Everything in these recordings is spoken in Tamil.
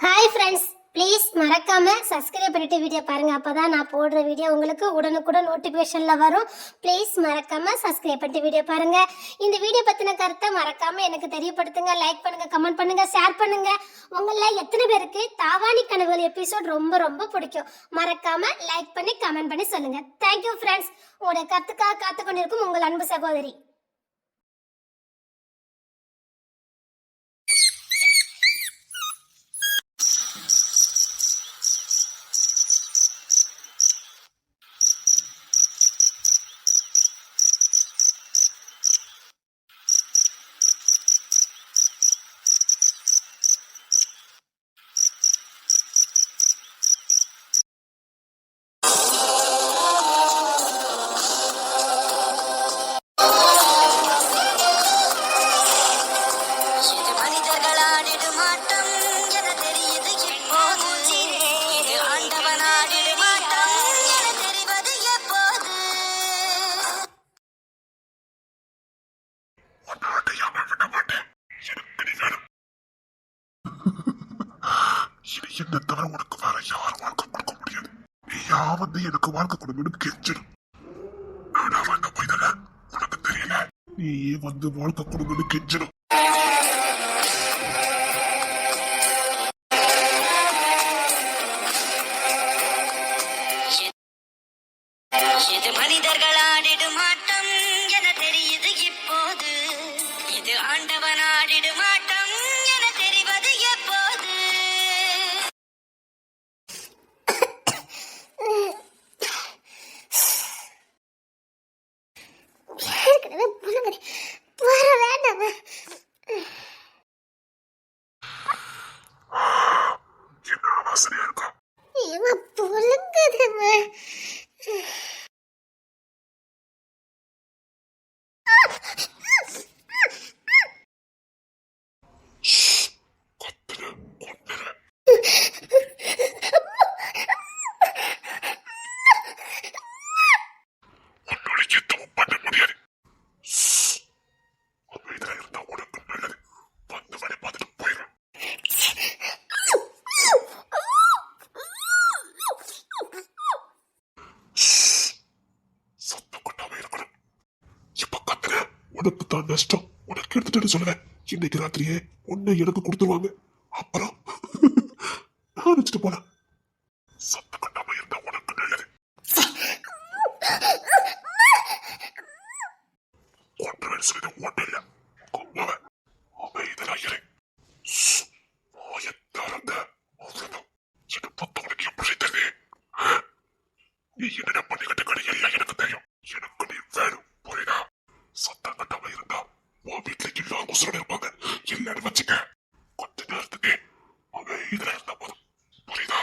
ஹாய் ஃப்ரெண்ட்ஸ், ப்ளீஸ் மறக்காம சப்ஸ்கிரைப் பண்ணிட்டு வீடியோ பாருங்க. அப்பதான் நான் போடுற வீடியோ உங்களுக்கு உடனுக்குடன் நோட்டிஃபிகேஷன்ல வரும். ப்ளீஸ் மறக்காம சப்ஸ்கிரைப் பண்ணிட்டு வீடியோ பாருங்க. இந்த வீடியோ பத்தின கருத்தை மறக்காம எனக்கு தெரியப்படுத்துங்க. லைக் பண்ணுங்க, கமெண்ட் பண்ணுங்க, ஷேர் பண்ணுங்க. உங்கள எத்தனை பேருக்கு தாவாணி கனவுகள் எபிசோட் ரொம்ப ரொம்ப பிடிக்கும்? மறக்காம லைக் பண்ணி கமெண்ட் பண்ணி சொல்லுங்க. Thank you friends. உங்களுடைய கருத்துக்காக காத்து கொண்டிருக்கும் உங்கள் அன்பு சகோதரி. என்ன தவிர உனக்கு வேற யாரும் வாழ்க்கை கொடுக்க முடியாது. நீயா வந்து எனக்கு வாழ்க்கை கொடுக்கணும் கெஞ்சிடும். ஆனா வந்து போய்தல உனக்கு தெரியல. நீயே வந்து வாழ்க்கை கொடுக்கணும் கெஞ்சிடும். இது மனிதர்கள் ஆடிடும் ஆட்டம் என தெரியுது இப்போது. இது ஆண்டவன் ஆடிடும் ஆட்டம் என தெரிவது எப்போது. வர வேண்டாம். என்ன வாசனையா இருக்கா? புழுங்குதுமா. கத்துற கொண்டுற உன்னோட எதுவும் பண்ண முடியாது. அமைதியா இருந்தா உனக்கு நல்லது. வந்து வரை பார்த்துட்டு போயிடும். சத்தம் கொண்டாம இருக்கணும். இப்ப கத்துற உனக்கு தான் நஷ்டம். உனக்கு எடுத்துட்டு சொல்லுவேன். இன்னைக்கு ராத்திரியே உன்னை எனக்கு கொடுத்துருவாங்க. அப்புறம் நான் வச்சுட்டு போறேன். சத்தம் கொண்டாம இருந்தா உனக்கு நல்லது. ஒன்று சொல்லுது ஒண்ணு இல்ல. கொம்மாவ அமைதியா இரு. திறந்த அவ்வளவுதான். என்ன பத்த உனக்கு எப்படி தெரியுது? நீ என்ன பண்ணிக்கிட்டு கிடையாது எனக்கு தெரியும். எனக்கு நீ வேணும், புரியுதா? சத்தம் கட்டாம இருந்தா உன் வீட்டுல எல்லாம் உசுரோட இருப்பாங்க. இல்லன்னு வச்சுக்க. கொஞ்ச நேரத்துக்கு அமைதியா இருந்தா போதும், புரியுதா?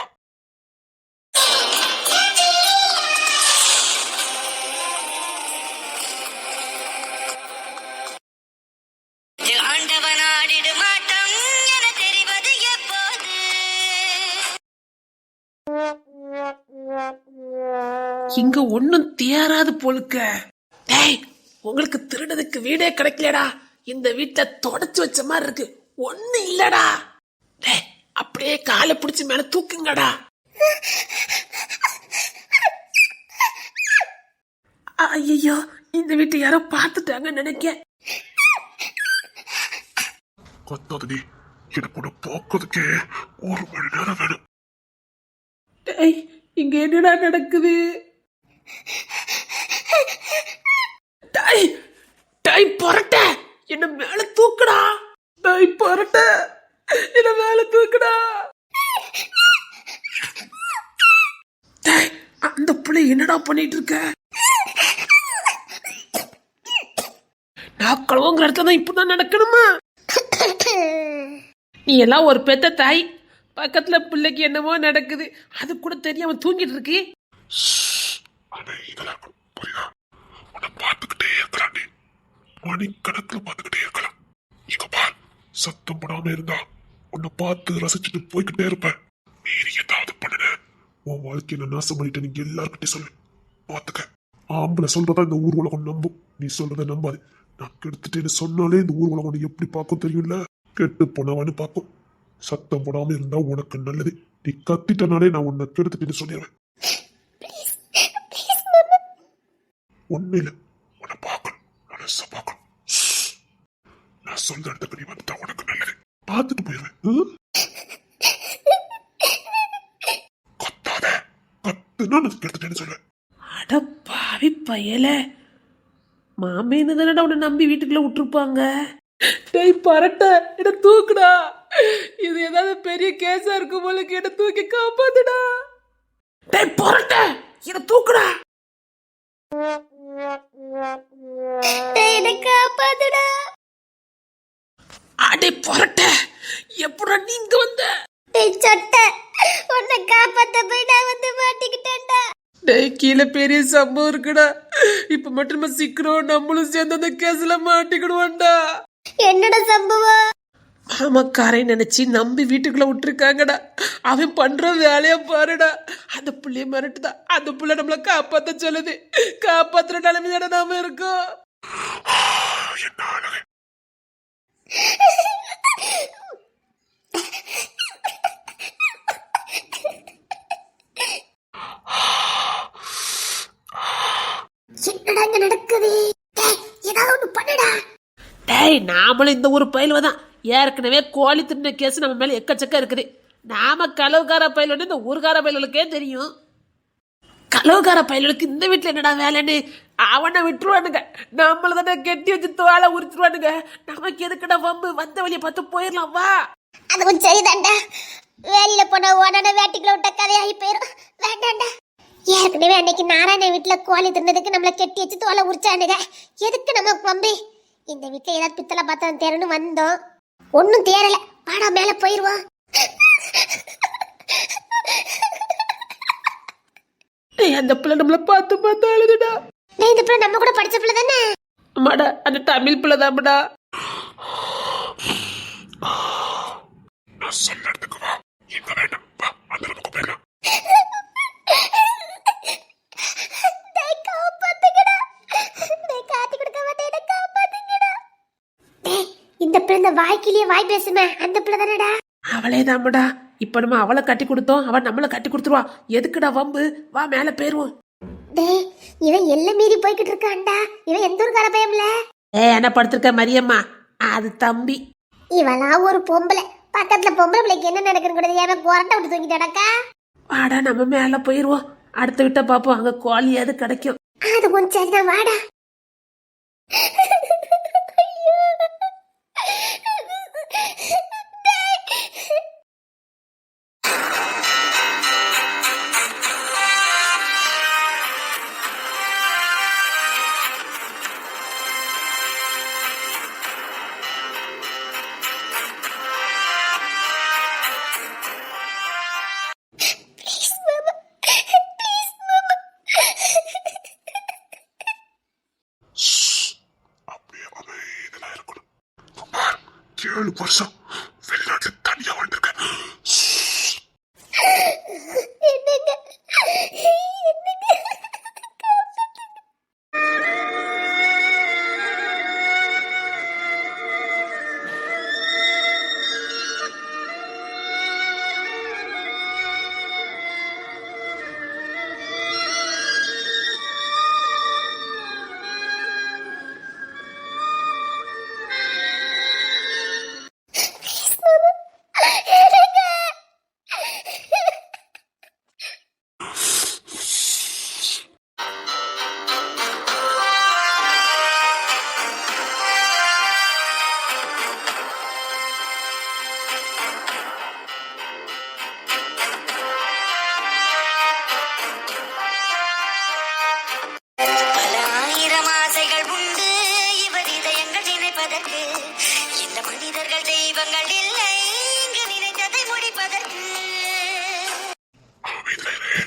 இது ஆண்டவன் ஆடிடும் ஆட்டம் என தெரிவது எப்போது. இங்க ஒன்னும் தேராது போலுக்க. டேய், உங்களுக்கு திருடதுக்கு வீடே கிடைக்கலடா. இந்த வீட்டை தொடச்சு வச்ச மாதிரி இருக்கு. ஒண்ணு இல்லடா. டேய், அப்படியே காலை பிடிச்சு மேல தூக்குங்கடா. ஐயோ, இந்த வீட்டை யாரோ பார்த்துட்டாங்க நினைக்க. கொத்தாதடி. எனக்கு உன்னை பார்க்கறதுக்கே 1 மணி நேரம் வேணும். டேய், இங்க என்னடா நடக்குது? டேய், டேய் பொரட்ட, என்ன மேல தூக்குடா. டேய் பொரட்ட, என்ன மேல தூக்குடா. டேய், அந்த புள்ளை என்னடா பண்ணிட்டு இருக்க? நான் கழுவுங்கிற இடத்துல தான் இப்பதான் நடக்கணுமா? நீ எல்லாம் ஒரு பெத்த தாய். பக்கத்துல பிள்ளைக்கு என்னமோ நடக்குது, அது கூட தெரியாம தூங்கிட்டு இருக்கு. இதெல்லாம் புரியுதா? உன்னை பார்த்துக்கிட்டே இருக்கலாம். நீ மணிக்கணக்கில் பார்த்துக்கிட்டே இருக்கலாம். இங்க பார், சத்தம் போடாம இருந்தா உன்னை பார்த்து ரசிச்சுட்டு போய்கிட்டே இருப்பேன். மீறி ஏதாவது பண்ணுன உன் வாழ்க்கையில நாசம் பண்ணிட்டு நீங்க எல்லாருக்கிட்டே சொல்லு. பார்த்துக்க. ஆம்பளை சொல்றதா இந்த ஊர் உலகம் நம்பும். நீ சொல்றதை நம்பாது. நான் கெடுத்துட்டேன்னு சொன்னாலே இந்த ஊர் உலகம் எப்படி பார்க்கும் தெரியும்ல? கெட்டு போனவனு பார்க்கும். சத்தம் போடாம இருந்தா உனக்கு நல்லது. நீ கத்திட்டனாலே நான் உன்னை கெடுத்துட்டு சொல்லிடுவேன். ஒண்ணு இல்ல, உன்னை பார்க்கணும், மனச பார்க்கணும். நான் சொல்ற இடத்துக்கு நீ வந்துட்டா உனக்கு நல்லது. பார்த்துட்டு போயிடுவேன். கத்தாத, கத்துனா நான் கெடுத்துட்டேன்னு சொல்லுவேன். அட பாவி பயல, மாமேன்னு தானடா உன்னை நம்பி வீட்டுக்குள்ள விட்டுருப்பாங்க. டேய் பரட்ட, என்ன தூக்குடா. இது ஏதாவது பெரிய கேஸா இருக்கும் போல, என்ன தூக்கி காப்பாத்துடா. டேய் பரட்ட, என்ன தூக்குடா. என்னை காப்பாத்துடா. அடே பரட்ட, எப்படா நீங்க வந்த? டேய் சொட்டை, உன்னை காப்பாத்த போய் நான் வந்து மாட்டிக்கிட்டேன்டா. டேய் கீழே பெரிய சம்பவம் இருக்குடா. இப்ப மட்டும் நம்ம சிக்கிறோம், நம்மளும் சேர்ந்து அந்த கேஸ்ல மாட்டிக்கிடுவோம்டா. என்னடா சம்பவம்? மாமக்காரை நினைச்சு நம்பி வீட்டுக்குள்ள விட்டுருக்காங்கடா. அவன் பண்ற வேலைய பாருடா. அந்த புள்ளைய மிரட்டுதான். அந்த புள்ள நம்மள காப்பாத்த சொல்லுது. காப்பாத்துற நிலைமையோட நாம இருக்கோம். என்ன அழகு. என்னடா இங்க நடக்குது? டேய், ஏதாவது ஒண்ணு பண்ணுடா. டேய் நாமளும் இந்த ஒரு பயில்வதான். ஏற்கனவே கோழி தின்ன கேஸ் நம்ம மேல எக்கச்சக்க இருக்குது. நாம களவுக்கார பயிலன்னு இந்த ஊர்கார பயிலுக்கே தெரியும். களவுக்கார பயிலுக்கு இந்த வீட்டுல என்னடா வேலைன்னு அவனை விட்டுருவானுங்க. நம்மள தானே கெட்டி வச்சு தோலை உரிச்சிருவானுங்க. நமக்கு எதுக்குடா வம்பு? வந்த வழியை பார்த்து போயிடலாம் வா. அது கொஞ்சம் சரிதான்டா. வேலையில போன உடனே வேட்டிக்குள்ள விட்ட கதையாகி போயிரும். வேண்டாம்டா. ஏற்கனவே அன்னைக்கு நாராயண வீட்டுல கோழி தின்னதுக்கு நம்மள கெட்டி வச்சு தோலை உரிச்சானுங்க. எதுக்கு நம்ம பம்பி? இந்த வீட்டுல ஏதாவது பித்தளை பாத்திரம் தேரன்னு வந்தோம். ஒன்னும் தேரல. பாடா மேல போயிருவோம். அந்த பிள்ளை நம்மள பார்த்து பார்த்து அழுதுடா. இந்த பிள்ளை நம்ம கூட படிச்ச பிள்ளை தானே? அம்மாடா அந்த தமிழ் பிள்ளை தான்டா. நான் சொல்ல இடத்துக்கு வா. எங்க வேண்டாம், வா, அந்த நமக்கு போயிடலாம். இந்த பிள்ளை வாய்க்கிலேயே வாய் பேசுமே, அந்த பிள்ளை தானடா? அவளே தான்டா. இப்ப நம்ம அவளை கட்டி கொடுத்தோம், அவன் நம்மளை கட்டி கொடுத்துருவா. எதுக்குடா வம்பு? வா மேல போயிருவோம். டேய், இவன் எல்லாம் மீறி போய்கிட்டு இருக்கான்டா. இவன் எந்த ஒரு கரப்பையம்ல? என்ன படுத்திருக்க மரியம்மா? அது தம்பி. இவெல்லாம் ஒரு பொம்பளை. பக்கத்துல பொம்பளை பிள்ளைக்கு என்ன நடக்குன்னு கூட தெரியாம குரட்டை விட்டு தூங்கிட்டாடக்கா. வாடா நம்ம மேல போயிருவோம். அடுத்த விட்ட பாப்போம், அங்க கோழியாவது கிடைக்கும். அது கொஞ்சம் சரிதான், வாடா. அப்படியே அமைதியா இருக்கணும். 7 வருஷம் வெளிநாட்டுல தனியா வாழ்ந்திருக்கேன். என்னங்க? பல ஆயிரம் ஆசைகள் உண்டு இவர் இதயங்கள் நினைப்பதற்கு. இந்த மனிதர்கள் தெய்வங்கள் இல்லை இங்கு நினைத்ததை முடிப்பதற்கு. அமைதியா இரு.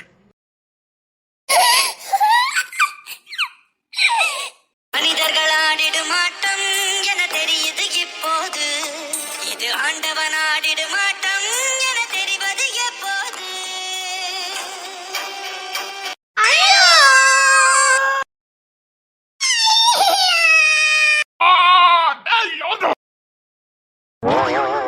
மனிதர்கள் ஆடிடும் ஆட்டம் என தெரியுது இப்போது. இது ஆண்டவன் ஆடிடும் ஆட்டம் என தெரிவது எப்போது. டேய், யாரு?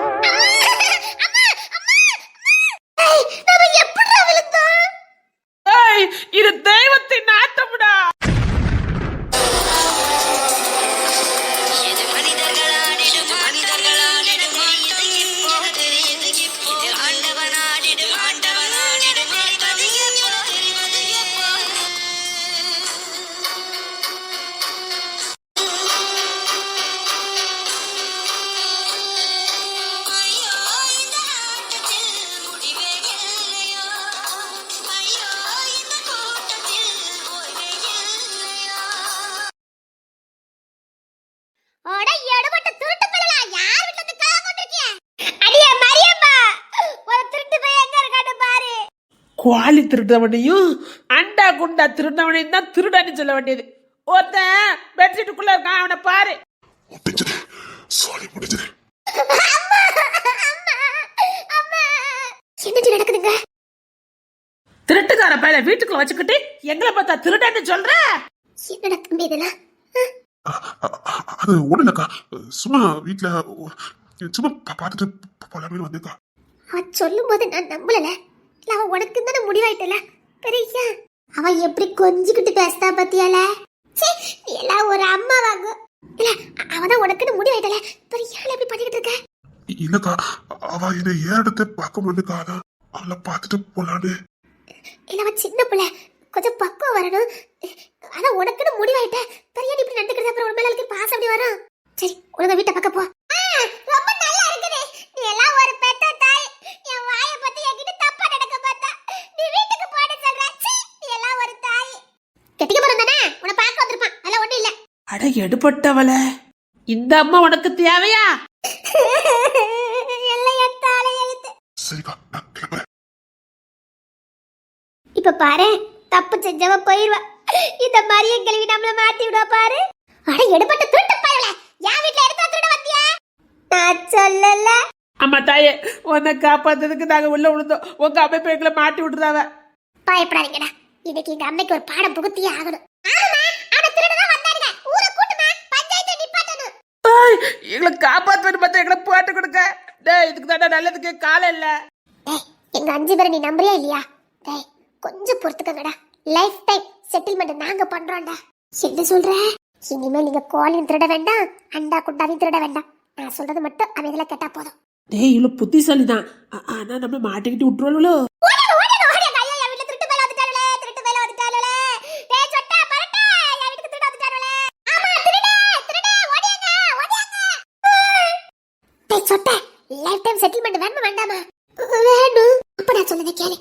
குவாலி திருடவனையும் அண்டா குண்டா திருடவனையும் தான் திருடன்னு சொல்ல வேண்டியது. ஒருத்தன் பெட்ஷீட்டுக்குள்ள இருக்கான், அவனை பாரு. முடிஞ்சது, சாரி முடிஞ்சது. என்னடி நடக்குதுங்க? திருட்டுக்கார பையல வீட்டுக்குள்ள வச்சுக்கிட்டு எங்களை பார்த்தா திருடன்னு சொல்ற? என்னடா தம்பி இதெல்லாம்? அது ஒண்ணு இல்லக்கா, சும்மா வீட்டுல சும்மா பார்த்துட்டு போலாமே வந்தேக்கா. அவன் சொல்லும் போது நான் நம்பல. அவன் உனக்கு தானே முடிவாயிட்டல பெரிய. அவன் எப்படி கொஞ்சிக்கிட்டு பேசுதா பத்தியால. எல்லாம் ஒரு அம்மா வாங்க இல்ல. அவதான் உனக்குன்னு முடிவாயிட்டல பெரிய. எப்படி பண்ணிக்கிட்டு இருக்க? இல்லக்கா, அவ என்னை ஏடத்தை பார்க்க முடியலக்கா, அதான் அவளை பார்த்துட்டு போலான்னு. இல்ல அவன் சின்ன பிள்ளை, கொஞ்சம் பக்குவம் வரணும். ஆனா உனக்குன்னு முடிவாயிட்ட பெரிய. நீ இப்படி நடந்துக்கிறது அப்புறம் உன் மேல இருக்கு பாசம் அப்படி வரும். சரி ஒழுங்கா வீட்டை பக்கம் போ. ரொம்ப நல்லா இருக்குது. நீ எல்லாம் ஒரு பெத்த தாய். என் வாயை பத்தி என்கிட்ட தப்பா நடக்க பார்த்தா நீ வீட்டுக்கு போட சொல்ற. நீ எல்லாம் ஒரு தாய். கெட்டிக்க போறோம் தானே, உன்னை பார்க்க வந்திருப்பான். அதெல்லாம் ஒண்ணும் இல்ல. அட எடுபட்டவள, இந்த அம்மா உனக்கு தேவையா? எல்லாம் என் தாலை எழுத்து. சரிக்கா, நான் கிளம்புறேன். இப்ப பாரு, தப்பு செஞ்சவ போயிருவா. இந்த மாதிரியே கிளவி நம்மள மாட்டி விடுவா பாரு. அட எடுபட்ட திருட்டு பயல, என் வீட்ல எடுத்தா திருட வந்தியா? நான் சொல்லல. அம்மா தாயே, உன்னை காப்பாத்ததுக்கு நாங்க உள்ள விழுந்தோம். உங்க அமைப்பு எங்களை மாட்டி விட்டுறாவ. பயப்படாதீங்கடா, இன்னைக்கு எங்க அம்மைக்கு ஒரு பாடம் புகுத்தியே ஆகணும். ஆமா, அவன் திருடதான் வந்தாருங்க. ஊரை கூட்டுமா, பஞ்சாயத்தை நிப்பாட்டணும். எங்களை காப்பாத்துவேன்னு பார்த்தா எங்களை போட்டு கொடுக்க. டேய், இதுக்கு தானே நல்லதுக்கு காலம் இல்ல. டேய், எங்க 5 பேரை நீ நம்புறியா இல்லையா? டேய், கொஞ்சம் பொறுத்துக்கங்கடா. லைஃப் டைம் செட்டில்மெண்ட் நாங்க பண்றோம்டா. என்ன சொல்ற? இனிமே நீங்க கோழியும் திருட வேண்டாம், அண்டா குண்டாவையும் திருட வேண்டாம். நான் சொல்றது மட்டும் அமைதியில கேட்டா போதும். டேய், இவ்வளவு புத்திசாலிதான். ஆனா நம்ம மாட்டிக்கிட்டு விட்டுருவாளோ? லைஃப் டைம் செட்டில்மெண்ட் வேணுமா வேண்டாமா? வேணும். அப்ப நான் சொன்னதை கேளு.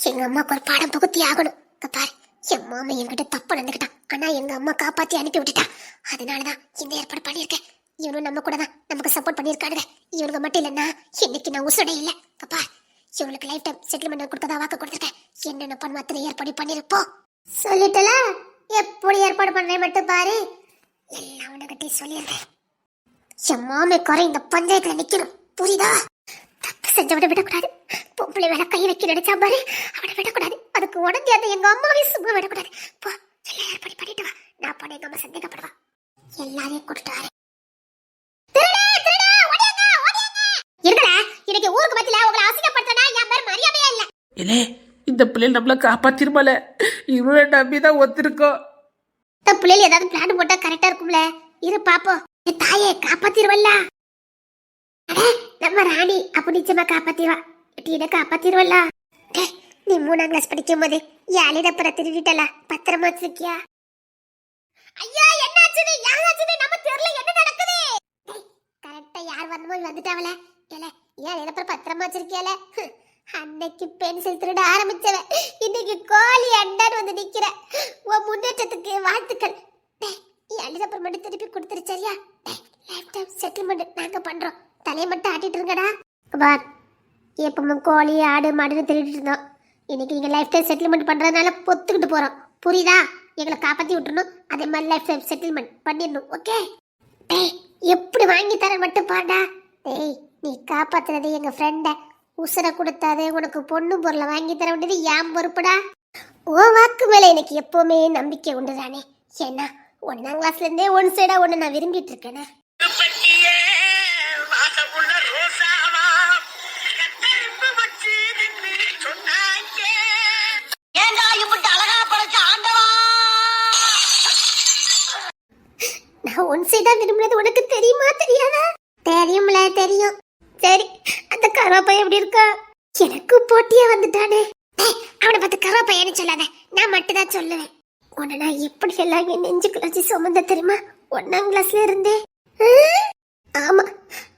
எங்க அம்மாக்கு ஒரு பாடம் புகுத்தி ஆகணும். பாரு, என் மாமா என்கிட்ட தப்பு நடந்துக்கிட்டான். ஆனா எங்க அம்மா காப்பாத்தி அனுப்பி விட்டுட்டா. அதனாலதான் இந்த ஏற்பாடு பண்ணிருக்கேன். இவனும் நம்ம கூட தான் நமக்கு சப்போர்ட் பண்ணிருக்கானுங்க. இவனுக்கு மட்டும் இல்லைன்னா இன்னைக்கு நான் உசுடே இல்லை. பாப்பா, இவனுக்கு லைஃப் டைம் செட்டில்மெண்ட் கொடுத்ததா வாக்கு கொடுத்துருக்கேன். என்னென்ன பண்ண அத்தனை ஏற்பாடு பண்ணிருப்போம். சொல்லிட்டல, எப்படி ஏற்பாடு பண்றேன் மட்டும் பாரு. எல்லாம் உனக்கிட்டே சொல்லிடுறேன். என் மாமே குறை இந்த பஞ்சாயத்துல நிக்கணும், புரியுதா? தப்பு செஞ்சவனை விடக்கூடாது. பொம்பளை வேலை கை வைக்க நினைச்சா பாரு, அவனை விடக்கூடாது. அதுக்கு உடனே அந்த எங்க அம்மாவே சும்மா விடக்கூடாது. போ, எல்லாம் ஏற்பாடு பண்ணிட்டு வா. நான் பண்ண எங்க அம்மா சந்தேகப்படுவா. எல்லாரையும் கூட்டிட்டு வரேன். இருக்கடா, இன்னைக்கு ஊருக்கு பத்தில உங்களை அசிங்கப்படுத்தனா என் பேர் மரியாதையே இல்ல. இல்லே, இந்த பிள்ளைகள் நம்மள காப்பாத்திருமல. இவளை நம்பிதான் ஒத்துருக்கோம். இந்த பிள்ளைகள் ஏதாவது பிளான் போட்டா கரெக்டா இருக்கும்ல. இரு பாப்போம். தாயை காப்பாத்திருவல்ல. நம்ம ராணி அப்ப நிச்சயமா காப்பாத்திருவா. டீனை காப்பாத்திருவல்ல. நீ 3ஆம் கிளாஸ் படிக்கும் போது யாழிடப்புற திருடிட்டல, பத்திரமா வச்சிருக்கியா? ஐயா, என்னாச்சுன்னு யாராச்சுன்னு நம்ம தெரியல. என்ன நடக்குது? கரெக்டா யார் வரணுமோ வந்துட்டாவல. ஏன் இடப்புற பத்திரமா வச்சிருக்கியால? அன்னைக்கு பென்சில் திருட ஆரம்பிச்சவ இன்னைக்கு கோழி அண்டான்னு வந்து நிக்கிற. உன் முன்னேற்றத்துக்கு வாழ்த்துக்கள். எழுதப்புறம் மட்டும் திருப்பி கொடுத்துரு, சரியா? லைஃப் டைம் செட்டில்மெண்ட் நாங்க பண்றோம். தலையை மட்டும் ஆட்டிட்டு இருங்கடா. பார், எப்பவும் கோழி ஆடு மாடுன்னு திருடிட்டு இருந்தோம். இன்னைக்கு நீங்க லைஃப் டைம் செட்டில்மெண்ட் பண்றதுனால பொத்துக்கிட்டு போறோம், புரியுதா? எங்களை காப்பாத்தி விட்டுறணும். அதே மாதிரி லைஃப் டைம் செட்டில்மெண்ட் பண்ணிடணும், ஓகே? டேய், எப்படி வாங்கி தர மட்டும் பாடா. டேய், நீ காப்பாத்துறது எங்க ஃப்ரெண்ட. உசுரை கொடுத்தாதே உனக்கு பொண்ணு பொருளை வாங்கி தர வேண்டியது ஏன் பொறுப்புடா. ஓ வாக்கு மேல எனக்கு எப்பவுமே நம்பிக்கை உண்டுதானே. ஏன்னா 1ஆம் கிளாஸ்ல இருந்தே ஒன் சைடா ஒண்ணு நான் விரும்பிட்டு இருக்கேனே. நான் ஒன் சைடா விரும்புறது உனக்கு தெரியுமா தெரியாதா? தெரியும்ல, தெரியும். சரி, அந்த கருவாப்பையன் எப்படி இருக்கா? எனக்கு போட்டியா வந்துட்டானே. அவனை பார்த்து கருவாப்பையன்னு சொல்லாத, நான் மட்டும் தான் சொல்லுவேன். உன்னை நான் எப்படி எல்லாம் என் நெஞ்சுக்குள்ள வச்சு சுமந்த தெரியுமா? 1ஆம் கிளாஸ்ல இருந்தே. ஆமா,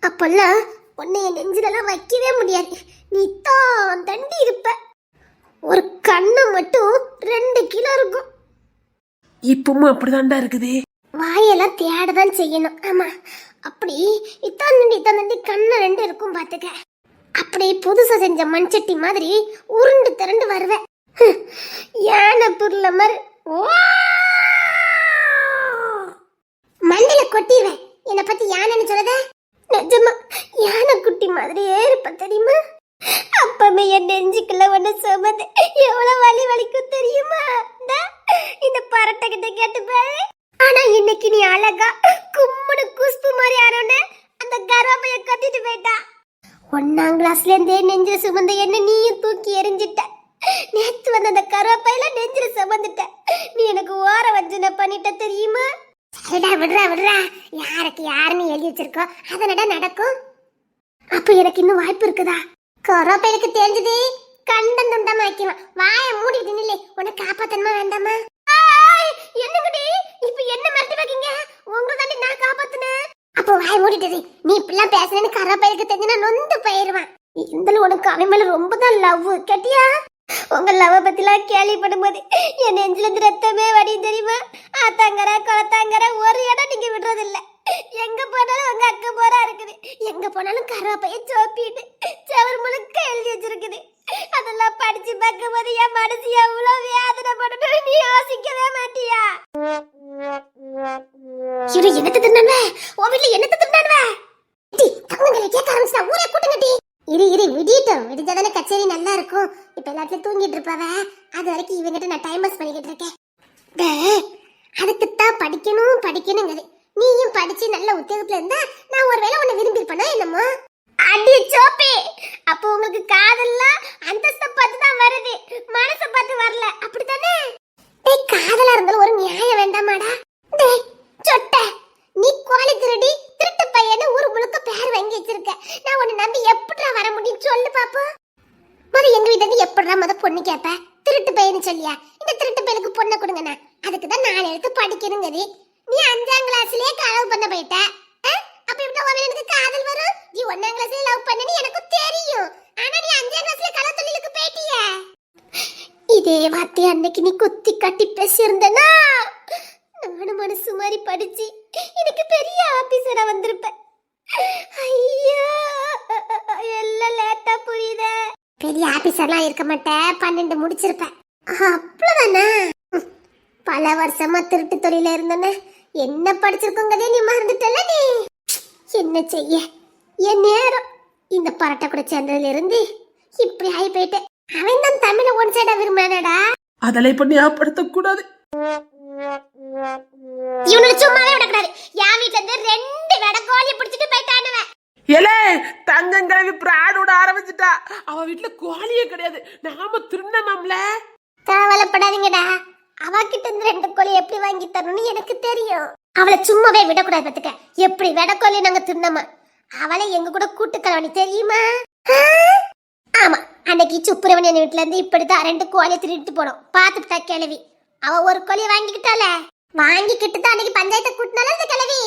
அப்பெல்லாம் உன்னை என் நெஞ்சிலெல்லாம் வைக்கவே முடியாது. நீ தான் தண்டி இருப்ப. ஒரு கண்ணு மட்டும் 2 கிலோ இருக்கும். இப்பவும் அப்படிதான்டா இருக்குது. வாயெல்லாம் தேடதான் செய்யணும். ஆமா, அப்படி இத்தாண்டி கண்ணு ரெண்டு இருக்கும் பாத்துக்க. அப்படி புதுசா செஞ்ச மண்சட்டி மாதிரி உருண்டு திரண்டு வருவேன். யானை புருள மாதிரி மண்டையில கொட்டிடுவேன். என்னை பத்தி யானைன்னு சொல்றத? நிஜமா யானை குட்டி மாதிரியே இருப்ப தெரியுமா? அப்பமே என் நெஞ்சுக்குள்ள ஒண்ணு சுமந்து எவ்வளவு வலி வலிக்கும் தெரியுமா? இந்த பரட்டை கிட்ட கேட்டு பாரு. ஆனா இன்னைக்கு நீ அழகா கும்முடு குஸ்பு மாதிரி ஆனோன்னு அந்த கருவாப்பைய கத்திட்டு போயிட்டா. 1ஆம் கிளாஸ்ல இருந்தே நெஞ்சில சுமந்த என்ன நீயும் தூக்கி எரிஞ்சிட்ட. நேத்து வந்த அந்த கருவாப்பையில நெஞ்சில சுமந்துட்ட. நீ எனக்கு ஓர வஞ்சனை பண்ணிட்ட தெரியுமா? சரிடா, விடுறா. யாருக்கு யாருன்னு எழுதி வச்சிருக்கோ அதனடா நடக்கும். அப்ப எனக்கு இன்னும் வாய்ப்பு இருக்குதா? கருவாப்பைக்கு தெரிஞ்சது கண்டம் துண்டமா வைக்கலாம். வாய மூடிட்டு நில்லை. உன்னை காப்பாத்தணுமா வேண்டாமா? என்னங்கடி இப்ப என்ன மிரட்டி வைக்கீங்க? உங்களை தாண்டி நான் காப்பாத்துனேன். அப்போ வாய மூடிட்டு நீ இப்பெல்லாம் பேசுறேன்னு கருவாப்பைக்கு தெரிஞ்சுனா நொந்து போயிருவான். இருந்தாலும் உனக்கு அவன் மேல ரொம்ப தான் லவ். கேட்டியா? உங்க லவ் பத்திலாம் கேள்விப்படும் போது என் நெஞ்சில இருந்து ரத்தமே வடி தெரியுமா? ஆத்தாங்கர குளத்தாங்கர ஒரு இடம் நீங்க விடுறது இல்ல. எங்க போனாலும் உங்க அக்கா போரா இருக்குது. எங்க போனாலும் கருவாப்பைய சோப்பிட்டு செவர் முழுக்க எழுதி வச்சிருக்குது. அதெல்லாம் படிச்சு பார்க்கும் போது என் மனசு எவ்வளவு வேதனை பண்ணணும் நீ யோசிக்கவே மாட்டியா? இவரு என்னத்த தின்னானே? உன் வீட்டுல என்னத்த தின்னானே? தங்கங்களை கேட்க ஆரம்பிச்சா ஊரே கூட்டுங்கட்டி. இரு விடியட்டும். விடிஞ்சாதானே கச்சேரி நல்லா இருக்கும். இப்ப எல்லாத்தையும் தூங்கிட்டு இருப்பாவ. அது வரைக்கும் இவங்கிட்ட நான் டைம் பாஸ் பண்ணிக்கிட்டு இருக்கேன். அதுக்குத்தான் படிக்கணுங்கிறது. நீயும் படிச்சு நல்ல உத்தியோகத்துல இருந்தா நான் ஒருவேளை உன்னை விரும்பி இருப்பேனா என்னமோ? அடி சோப்பி, அப்போ உங்களுக்கு காதல்லாம் அந்தஸ்தை பார்த்து தான் வருது, மனசை பார்த்து வரல, அப்படித்தானே? டேய், காதலா இருந்தாலும் ஒரு நியாயம் வேண்டாமாடா? டேய் சொட்ட, நீ கோழி திருட்டு பையன்னு ஊரு முழுக்க பேர் வாங்கி வச்சிருக்க. நான் உன்னை நம்பி எப்படிடா வர முடியும் சொல்லு பாப்போம். எங்க வீட்டுல இருந்து எப்படிடா பொண்ணு கேப்ப? திருட்டு பையன்னு சொல்லியா? இந்த திருட்டு பையனுக்கு பொண்ணை கொடுங்கண்ணா. அதுக்குதான் நான் எடுத்து படிக்கணுங்கிறது. நீ 5ஆம் கிளாஸ்லயே கனவு பண்ண போயிட்ட. அப்ப எப்படி எனக்கு காதல் வரும்? நீ 1ஆம் கிளாஸ்லயே லவ் பண்ணனு எனக்கு தெரியும். ஆனா நீ 5ஆம் கிளாஸ்ல கலர் தொழிலுக்கு போயிட்டிய. இதே வார்த்தை அன்னைக்கு நீ குத்தி கட்டி பேசியிருந்தனா நானும் மனசு மாதிரி படிச்சு எனக்கு பெரிய ஆபீசரா வந்திருப்பேன். ஐயா, எல்லாம் லேட்டா புரியுத. பெரிய ஆபீசர்லாம் இருக்க மாட்டேன். 12 முடிச்சிருப்பேன். அவ்வளவுதானா? பல வருஷமா திருட்டு தொழில இருந்தன. என்ன படிச்சிருக்கோங்கதே நீ மறந்துட்டல. நீ என்ன செய்ய? என் நேரம் இந்த பரட்டை கூட சேர்ந்ததுல இருந்து இப்படி ஆகி போயிட்டேன். அவன் தான் தமிழ ஒன் சைடா விரும்பினானடா. அதெல்லாம் இப்ப ஞாபகப்படுத்த கூடாது. இவனுக்கு சும்மாவே விடக்கூடாது. என் வீட்டுல இருந்து 2 வெடக்கோழியை பிடிச்சிட்டு போயிட்டானுவ. ஏலே, தங்கங்கிழவி பிராடோட ஆரம்பிச்சுட்டா. அவ வீட்டுல கோழியே கிடையாது. நாம திருநமாம்ல. கவலைப்படாதீங்கடா. அவகிட்ட இருந்து 2 கோழி எப்படி வாங்கி தரணும்னு எனக்கு தெரியும். அவளை சும்மாவே விடக்கூடாது பாத்துக்க. எப்படி வெடக்கோழி நாங்க தின்னமா? அவளை எங்க கூட கூட்டுக்கலவனி தெரியுமா? ஆமா, அன்னைக்கு சுப்பிரமணியன் வீட்டுல இருந்து இப்படிதான் 2 கோழியை திருட்டு போனோம். பாத்துட்டா கிழவி. அவ ஒரு கோழியை வாங்கிக்கிட்டால. வாங்கிக்கிட்டு தான் அன்னைக்கு பஞ்சாயத்தை கூட்டினால இந்த கிழவி.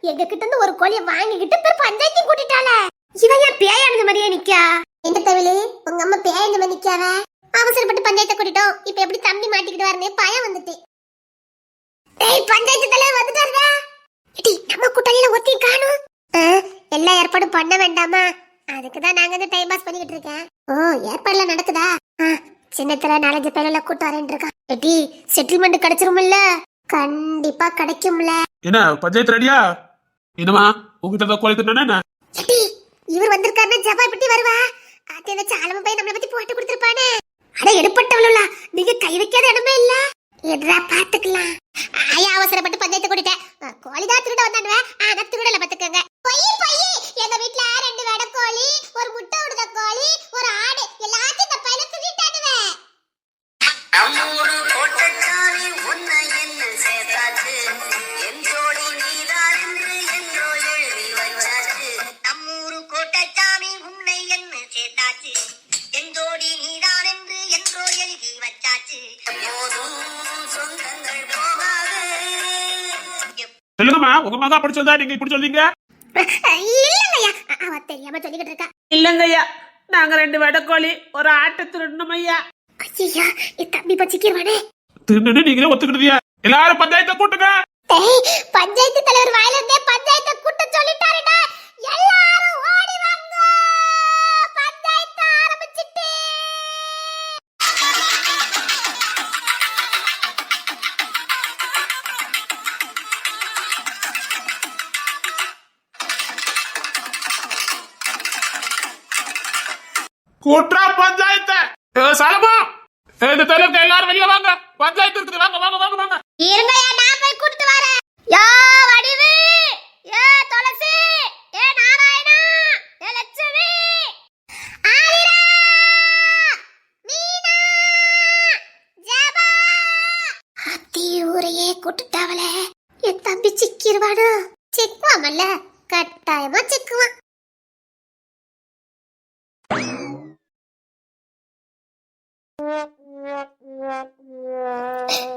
எங்க கிட்ட இருந்து ஒரு கோழியை வாங்கிக்கிட்டு பேர் பஞ்சாயத்தையும் கூட்டிட்டால. இவன் ஏன் பேயானது மாதிரியே நிக்கா? என்ன தவிழி, உங்க அம்மா பேயானது மாதிரி நிக்காவ? அவசரப்பட்டு பஞ்சாயத்தை கூட்டிட்டோம். இப்ப எப்படி தம்பி மாட்டிக்கிட்டு வரனே பயம் வந்துட்டு. டேய், பஞ்சாயத்து தலைவர் வந்துட்டாருடா. எடி, நம்ம கூட்டணியில ஒத்தி காணோம். எல்லா ஏற்பாடும் பண்ண வேண்டாமா? அதுக்கு தான் நாங்க இந்த டைம் பாஸ் பண்ணிக்கிட்டு இருக்கேன். ஓ, ஏற்பாடுலாம் நடக்குதா? சின்னத்துல 4-5 பேர்ல கூட்டு வரேன் இருக்கா. எடி, செட்டில்மெண்ட் கிடைச்சிரும்ல? கண்டிப்பா கிடைக்கும்ல. என்ன பஞ்சாயத்து ரெடியா? என்னமா உங்ககிட்ட கோழி தின்னா? எடி, இவர் வந்திருக்காருன்னா ஜபாய் பட்டி வருவா. அது என்ன சாலம போய் நம்மள பத்தி போட்டு கொடுத்திருப்பானே. அட எடுப்பட்டவளா, நீங்க கை வைக்காத இடமே இல்ல. எட்ரா பாத்துக்கலாம். ஐயா, அவசரப்பட்டு பஞ்சாயத்து கூட்டிட்டேன். கோழிதா திருட வந்தானுவ. ஆனா திருடல பாத்துக்கங்க. பொய் எங்க வீட்ல 2 வெடக்கோழி, ஒரு முட்டை விடுத கோழி, ஒரு ஆடு எல்லாத்தையும் இந்த பையல திருடிட்டானுவ. நம்மூரு கோட்டச்சாமி உன்னை என்ன சேர்த்தாச்சு, என் ஜோடி நீதான் என்று என்றோ எழுதி வச்சாச்சு. நம்மூரு கோட்டச்சாமி உன்னை என்ன சேர்த்தாச்சு, என் ஜோடி நீதான் என்று என்றோ எழுதி வச்சாச்சு. எப்போதும் சொந்தங்கள் போகாது. சொல்லுங்கம்மா, உங்க மகா படிச்சதா நீங்க இப்படி சொல்றீங்க? இல்லங்கய்யா, அவ தெரியாம சொல்லிக்கிட்டு இருக்கா. இல்லங்கய்யா, நாங்க 2 வெடக்கோழி ஒரு ஆட்டை திருடணும் ஐயா. ஐயா, என் தம்பி பச்சிக்கிடுவானே. திருன்னு நீங்களே ஒத்துக்கிட்டீங்க. எல்லாரும் பஞ்சாயத்தை கூட்டுங்க. டேய், பஞ்சாயத்து தலைவர் வாயில இருந்தே பஞ்சாயத்தை கூட்ட சொல்லிட்டாருடா. எல்லாரும் ஓடி வாங்க, பஞ்சாயத்து ஆரம்பிச்சிட்டு. கூட்டுறா பஞ்சாயத்து சலமா இந்த தெருவுக்கு எல்லாரும் வெளியே வாங்க. பஞ்சாயத்து இருக்குது. வாங்க வாங்க வாங்க வாங்க. இருங்கயா, நான் போய் கூட்டிட்டு வரேன். யா வடிவு, ஏ துளசி, ஏ நாராயணா, ஏ லட்சுமி, ஆதிரா, மீனா, ஜபா. அத்தி ஊரையே கூட்டிட்டாவளே, என் தம்பி சிக்கிருவானோ? சிக்குவாமல்ல, கட்டாயமா சிக்குவான்.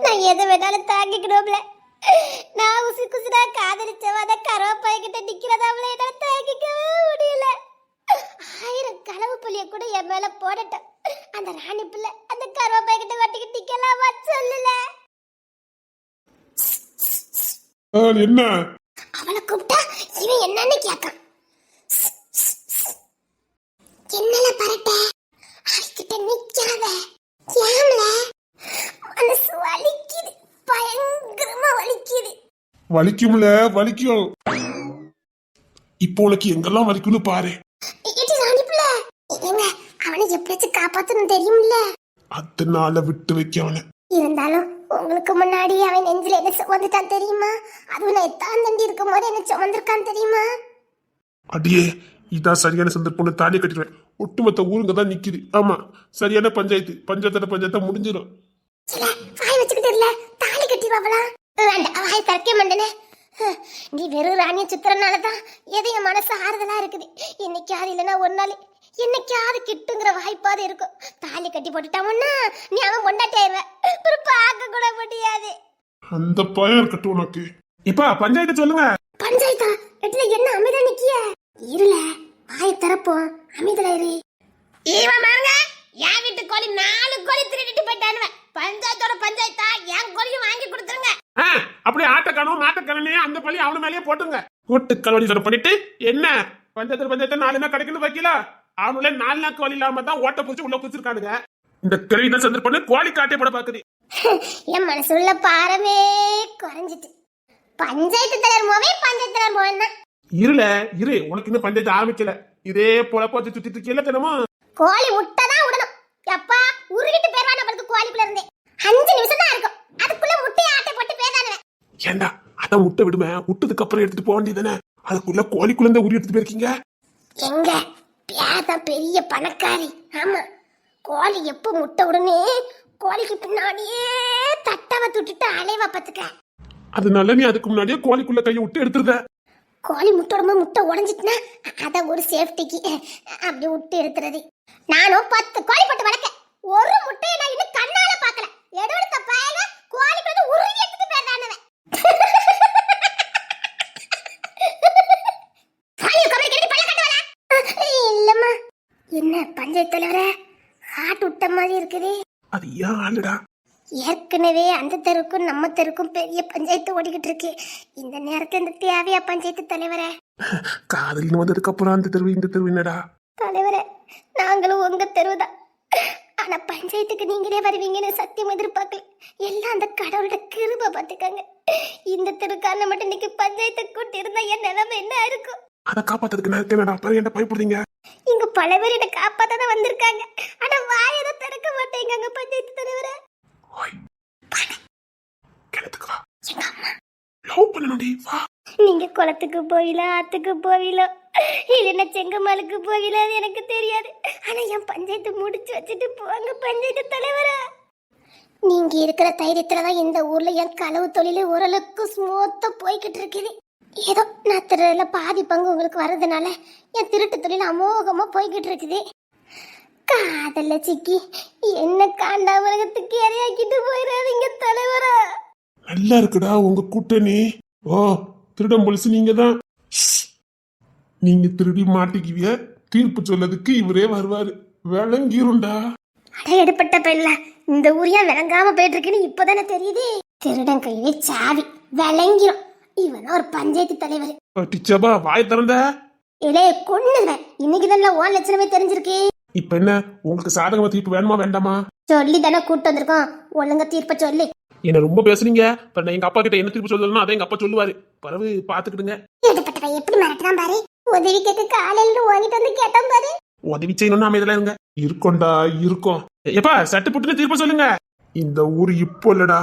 நான் எதை வேணாலும் தாங்கிக்கணும்ல. நான் உசு குசுடா காதலிச்சவாத கருவாப்பாய்கிட்ட நிக்கிறதாவில என்னால தாங்கிக்கவே முடியல. 1000 களவு புள்ளிய கூட என் மேல போடட்டும், அந்த ராணி பிள்ளை அந்த கருவாப்பாய்கிட்ட வட்டிக்கிட்டு நிக்கலாமா சொல்லல. என்ன அவளை கூப்பிட்டா இவன் என்னன்னு கேட்கான். என்னல பரட்ட அவகிட்ட நிக்காத. ஏம்ல மனசு வலிக்குது, பயங்கரமா வலிக்குது. வலிக்கும்ல? வலிக்கும். இப்போ உனக்கு எங்கெல்லாம் வலிக்கும்னு பாரு. இது ராணி பிள்ளை, ஏங்க அவனை எப்படியாச்சும் காப்பாத்தணும் தெரியும்ல. அதனால விட்டு வைக்க அவனை. இருந்தாலும் உங்களுக்கு முன்னாடி அவன் நெஞ்சில என்ன சுமந்துட்டான் தெரியுமா? அதுவும் நான் எத்தான் தண்டி இருக்கும் போது என்ன சுமந்திருக்கான் தெரியுமா? அடியே, இதான் சரியான சந்தர்ப்பம். தாலியை கட்டிடுவேன். ஒட்டுமொத்த ஊருங்க தான் நிக்குது. ஆமா, சரியான பஞ்சாயத்து. பஞ்சாயத்தை முடிஞ்சிடும். இல்ல, வாய் வச்சுக்கிட்டு இல்ல, தாலி கட்டிடுவாங்களா? வேண்டாம், வாய் திறக்க மாட்டேனே. நீ வெறும் ராணிய சுத்துறனாலதான் எதைய மனசு ஆறுதலா இருக்குது. என்னைக்காவது இல்லைன்னா ஒரு நாள் என்னைக்காவது கிட்டுங்கிற வாய்ப்பாது இருக்கும். தாலி கட்டி போட்டுட்டாமுன்னா நீ அவன் கொண்டாட்டி ஆயிடுவ, ஒரு பார்க்க கூட முடியாது. அந்த பயம் இருக்கட்டும் உனக்கு. இப்ப பஞ்சாயத்து சொல்லுங்க. பஞ்சாயத்தா? எட்டுல என்ன அமைதா நிக்கிய? இருல, வாய் திறப்போம், அமைதலா இரு. இவன் பாருங்க, என் வீட்டு கோழி 4 கோழி திருடிட்டு போயிட்டானுவ. பஞ்சாயத்தோட பஞ்சாயத்தா என் கோழியும் வாங்கி கொடுத்துருங்க. அப்படி ஆட்டக்கானும் மாட்டக்கானே அந்த பள்ளி அவனு மேலேயே போட்டுங்க. கூட்டு கல்வழி சொல்ல பண்ணிட்டு என்ன பஞ்சாயத்து 4 நாள் கிடைக்குன்னு வைக்கல. அவனுல 4 நாள் கோழி இல்லாம தான் ஓட்ட பூச்சி உள்ள பூச்சிருக்கானுங்க. இந்த கேள்வி தான் சந்தர்ப்பம் கோழி காட்டே போட பாக்குது. என் மனசுள்ள பாரமே குறைஞ்சிட்டு. பஞ்சாயத்து தலைவர் பஞ்சாயத்து தலைவர் தான். இரு உனக்கு இன்னும் பஞ்சாயத்து ஆரம்பிக்கல. இதே போல போச்சு சுத்திட்டு இருக்கீங்க தினமும். கோழி முட்டைதான் விடணும். எப்பா உருகிட்டு பேர்வா நம்மளுக்கு கோழிக்குள்ள இருந்தே 5 நிமிஷம் தான் இருக்கும். அதுக்குள்ள முட்டையை ஆட்டை போட்டு பேதானுவேன். ஏண்டா அதான் முட்டை விடுவேன். விட்டதுக்கு அப்புறம் எடுத்துட்டு போக வேண்டியதானே. அதுக்குள்ள கோழிக்குள்ள இருந்து உரி எடுத்துட்டு போயிருக்கீங்க. எங்க பேதான் பெரிய பணக்காரி. ஆமா, கோழி எப்ப முட்டை உடனே கோழிக்கு பின்னாடியே தட்டவ துட்டுட்டு அலைவா பாத்துக்க. அதனால நீ அதுக்கு முன்னாடியே கோழிக்குள்ள கையை விட்டு எடுத்துருத. கோழி முட்டை உடம்பு முட்டை உடஞ்சிட்டுனா அத ஒரு சேஃப்டிக்கு அப்படி விட்டு எடுத்துறது. நானும் 10 கோழி போட்டு வளர்க்க, ஒரு முட்டையை நான் இன்னும் கண்ணால பாக்கல. எடுத்த பயல கோழிக்குள்ள உருகி எடுத்துட்டு போயிடானவன். இல்லம்மா, என்ன பஞ்சாயத்து தலைவரே ஹார்ட் விட்ட மாதிரி இருக்குது. அது ஏன் ஆளுடா? ஏற்கனவே அந்த தெருக்கும் நம்ம தெருக்கும் பெரிய பஞ்சாயத்து ஓடிக்கிட்டு இருக்கு. இந்த நேரத்துல இந்த தேவையா பஞ்சாயத்து தலைவரே? காதலின்னு வந்ததுக்கு அப்புறம் அந்த தெருவு இந்த தெருவு என்னடா? தலைவரே, நாங்களும் உங்க தெருவுதான். ஆனா பஞ்சாயத்துக்கு நீங்களே வருவீங்கன்னு சத்தியம் எதிர்பார்க்கல. எல்லாம் அந்த கடவுளோட கிருபை பாத்துக்காங்க. இந்த தெருக்கான மட்டும் இன்னைக்கு பஞ்சாயத்தை கூட்டி இருந்தா என் நிலைமை என்ன இருக்கும்? அதை காப்பாத்துறதுக்கு நான் இருக்கேன்டா. அப்புறம் என்ன பயப்படுறீங்க? இங்க பல பேர் என்ன காப்பாத்தான் வந்திருக்காங்க. ஆனா வாயதை திறக்க மாட்டேங்க பஞ்சாயத்து தலைவரே. கிணத்துக்கா எங்க அம்மா லவ் பண்ணணும்டி. வா. நீங்க குளத்துக்கு போவில, ஆத்துக்கு போவில, இல்லைன்னா செங்கமலுக்கு போவில, அது எனக்கு தெரியாது. ஆனா என் பஞ்சாயத்து முடிச்சு வச்சுட்டு போங்க பஞ்சாயத்து தலைவரா. நீங்க இருக்கிற தைரியத்துலதான் இந்த ஊர்ல என் களவு தொழில் ஓரளவுக்கு ஸ்மூத்தா போய்கிட்டு இருக்குது. ஏதோ நான் திருடல பாதி பங்கு உங்களுக்கு வர்றதுனால என் திருட்டு தொழில் அமோகமா போய்கிட்டு இருக்குது. காதல்ல சிக்கி என்ன காண்டாமிருகத்துக்கு இறையாக்கிட்டு போயிடாதீங்க தலைவரா. நல்லா இருக்குடா உங்க கூட்டணி. ஓ, திருடம் போலீஸ் நீங்க தான். நீங்க திருடி மாட்டிக்குவிய. தீர்ப்பு சொல்லதுக்கு இவரே வருவாரு. விளங்கிருண்டா. அட எடுப்பட்ட பெண்ண, இந்த ஊரியா விளங்காம போயிட்டு இருக்குன்னு இப்பதானே தெரியுது. திருடன் கையிலே சாவி விளங்கிரும். இவன் ஒரு பஞ்சாயத்து தலைவர். டிச்சப்பா வாய் திறந்த இலே கொன்னுவேன். இன்னைக்குதான் ஓன் லட்சணமே தெரிஞ்சிருக்கு. இப்ப என்ன உங்களுக்கு சாதகமா தீர்ப்பு வேணுமா வேண்டாமா? சொல்லி தானே கூட்டு வந்திருக்கோம். ஒழுங்கா தீர்ப்ப சொல்லி. என்ன ரொம்ப பேசுறீங்க. இப்ப நான் எங்க அப்பா கிட்ட என்ன தீர்ப்பு சொல்லணும்னா அதை எங்க அப்பா சொல்லுவாரு. பரவு பாத்துக்கிடுங்க. ஏகப்பட்டவன் எப்படி மிரட்டுறான் பாரு. உதவி கேட்க காலையில வாங்கிட்டு வந்து கேட்டான் பாரு. உதவி செய்யணும்னு அமைதியில இருங்க. இருக்கோண்டா இருக்கும். எப்பா சட்டு புட்டுன்னு தீர்ப்பு சொல்லுங்க. இந்த ஊர் இப்போ இல்லடா,